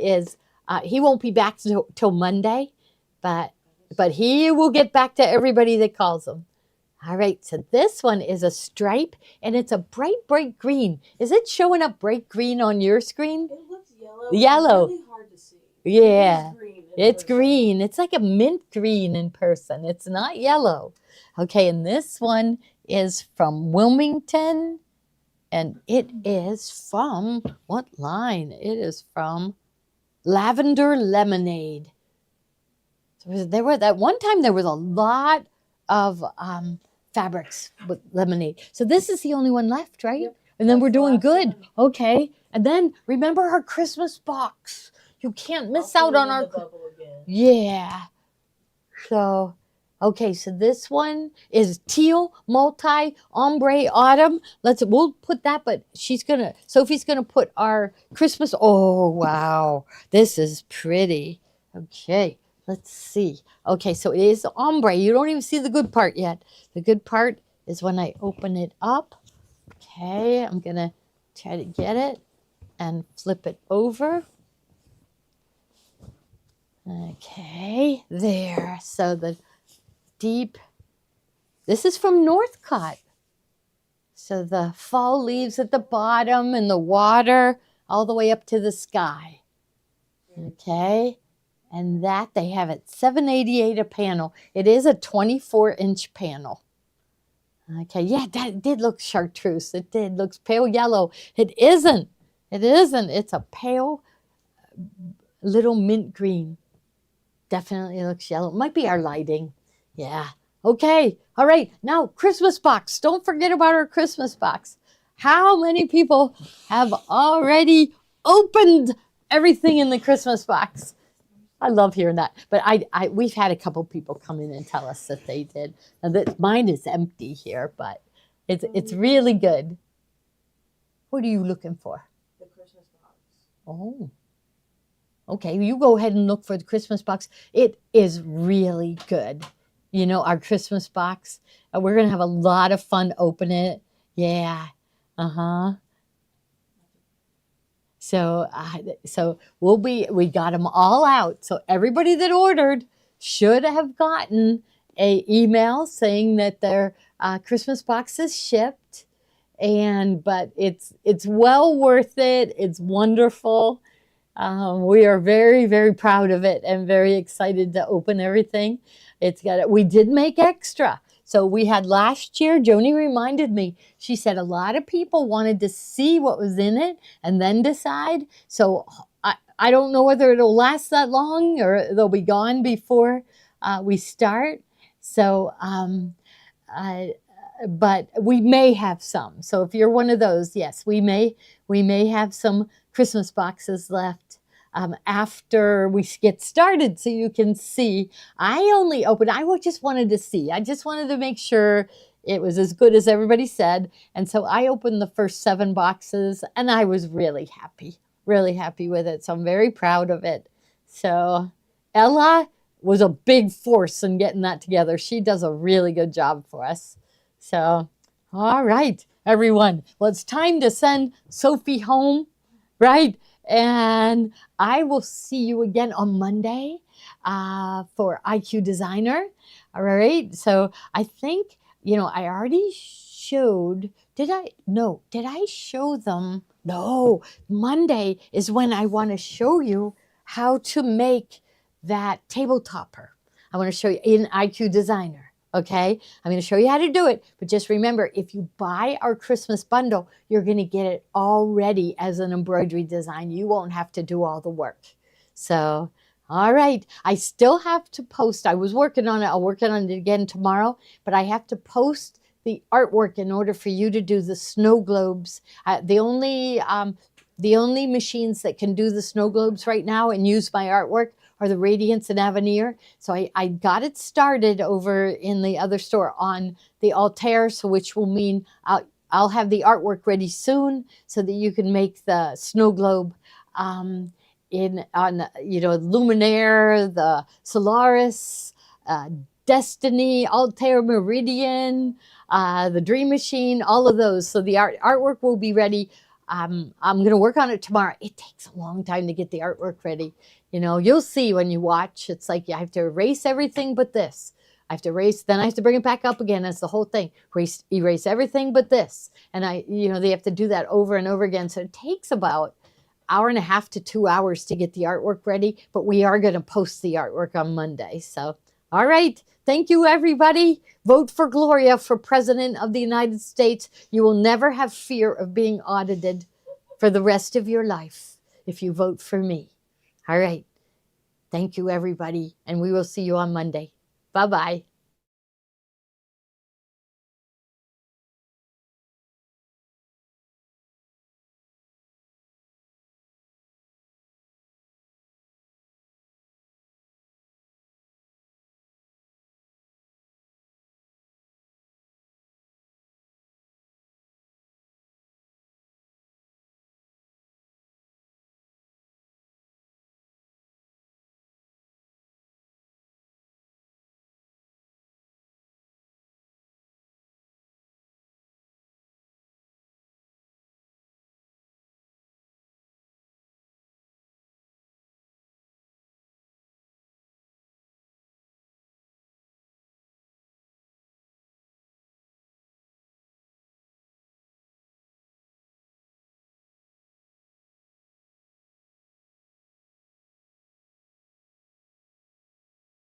he won't be back till Monday, but he will get back to everybody that calls him. All right, so this one is a stripe, and it's a bright green. Is it showing up bright green on your screen? It looks yellow. Yellow. It's really hard to see. Yeah. It is green. It's green. It's like a mint green in person. It's not yellow. Okay, and this one is from Wilmington, and it is from, what line? It is from Lavender Lemonade. So there was a lot of fabrics with lemonade. So this is the only one left, right? Yep. And then That's we're the doing last good. one. Okay. And then remember our Christmas box. You can't miss I'll out put it on in our the bubble again. Yeah. So Okay, so this one is teal, multi, ombre, autumn. We'll put that, but Sophie's gonna put our Christmas. Oh, wow. This is pretty. Okay, let's see. Okay, so it is ombre. You don't even see the good part yet. The good part is when I open it up. Okay, I'm gonna try to get it and flip it over. Okay, there. So the deep, this is from Northcott. So the fall leaves at the bottom and the water all the way up to the sky. Okay, and that they have at $7.88 a panel. It is a 24-inch panel. Okay, yeah, that did look chartreuse. It did. Looks pale yellow. It isn't. It isn't. It's a pale little mint green. Definitely looks yellow. Might be our lighting. Yeah. Okay. All right. Now, Christmas box. Don't forget about our Christmas box. How many people have already opened everything in the Christmas box? I love hearing that. But we've had a couple people come in and tell us that they did. Now that mine is empty here, but it's really good. What are you looking for? The Christmas box. Oh. Okay, you go ahead and look for the Christmas box. It is really good. You know, our Christmas box. We're going to have a lot of fun opening it. Yeah. Uh-huh. So we got them all out. So everybody that ordered should have gotten a email saying that their Christmas box is shipped. But it's well worth it. It's wonderful. We are very, very proud of it and very excited to open everything. We did make extra. So we had last year, Joni reminded me, she said a lot of people wanted to see what was in it and then decide. So I don't know whether it'll last that long or they'll be gone before we start. So, but we may have some. So if you're one of those, yes, we may have some Christmas boxes left after we get started, so you can see. I just wanted to see. I just wanted to make sure it was as good as everybody said. And so I opened the first 7 boxes and I was really happy with it. So I'm very proud of it. So Ella was a big force in getting that together. She does a really good job for us. So, all right, everyone. Well, it's time to send Sophie home, right? And I will see you again on Monday for IQ Designer. All right. So I think, I already showed, did I? No, did I show them? No, Monday is when I want to show you how to make that table topper. I want to show you in IQ Designer. Okay, I'm going to show you how to do it, but just remember, if you buy our Christmas bundle, you're going to get it all ready as an embroidery design. You won't have to do all the work. So, all right, I still have to post. I was working on it. I'll work on it again tomorrow, but I have to post the artwork in order for you to do the snow globes. The only machines that can do the snow globes right now and use my artwork are the Radiance and Avenir. So I got it started over in the other store on the Altair, so which will mean I'll have the artwork ready soon so that you can make the snow globe on Luminaire, the Solaris, Destiny, Altair Meridian, the Dream Machine, all of those. So the artwork will be ready. I'm going to work on it tomorrow. It takes a long time to get the artwork ready. You'll see when you watch. It's like you have to erase everything but this. I have to erase, then I have to bring it back up again. That's the whole thing. Erase everything but this. And they have to do that over and over again. So it takes about hour and a half to 2 hours to get the artwork ready. But we are going to post the artwork on Monday. So, all right. Thank you, everybody. Vote for Gloria for President of the United States. You will never have fear of being audited for the rest of your life if you vote for me. All right. Thank you, everybody. And we will see you on Monday. Bye-bye.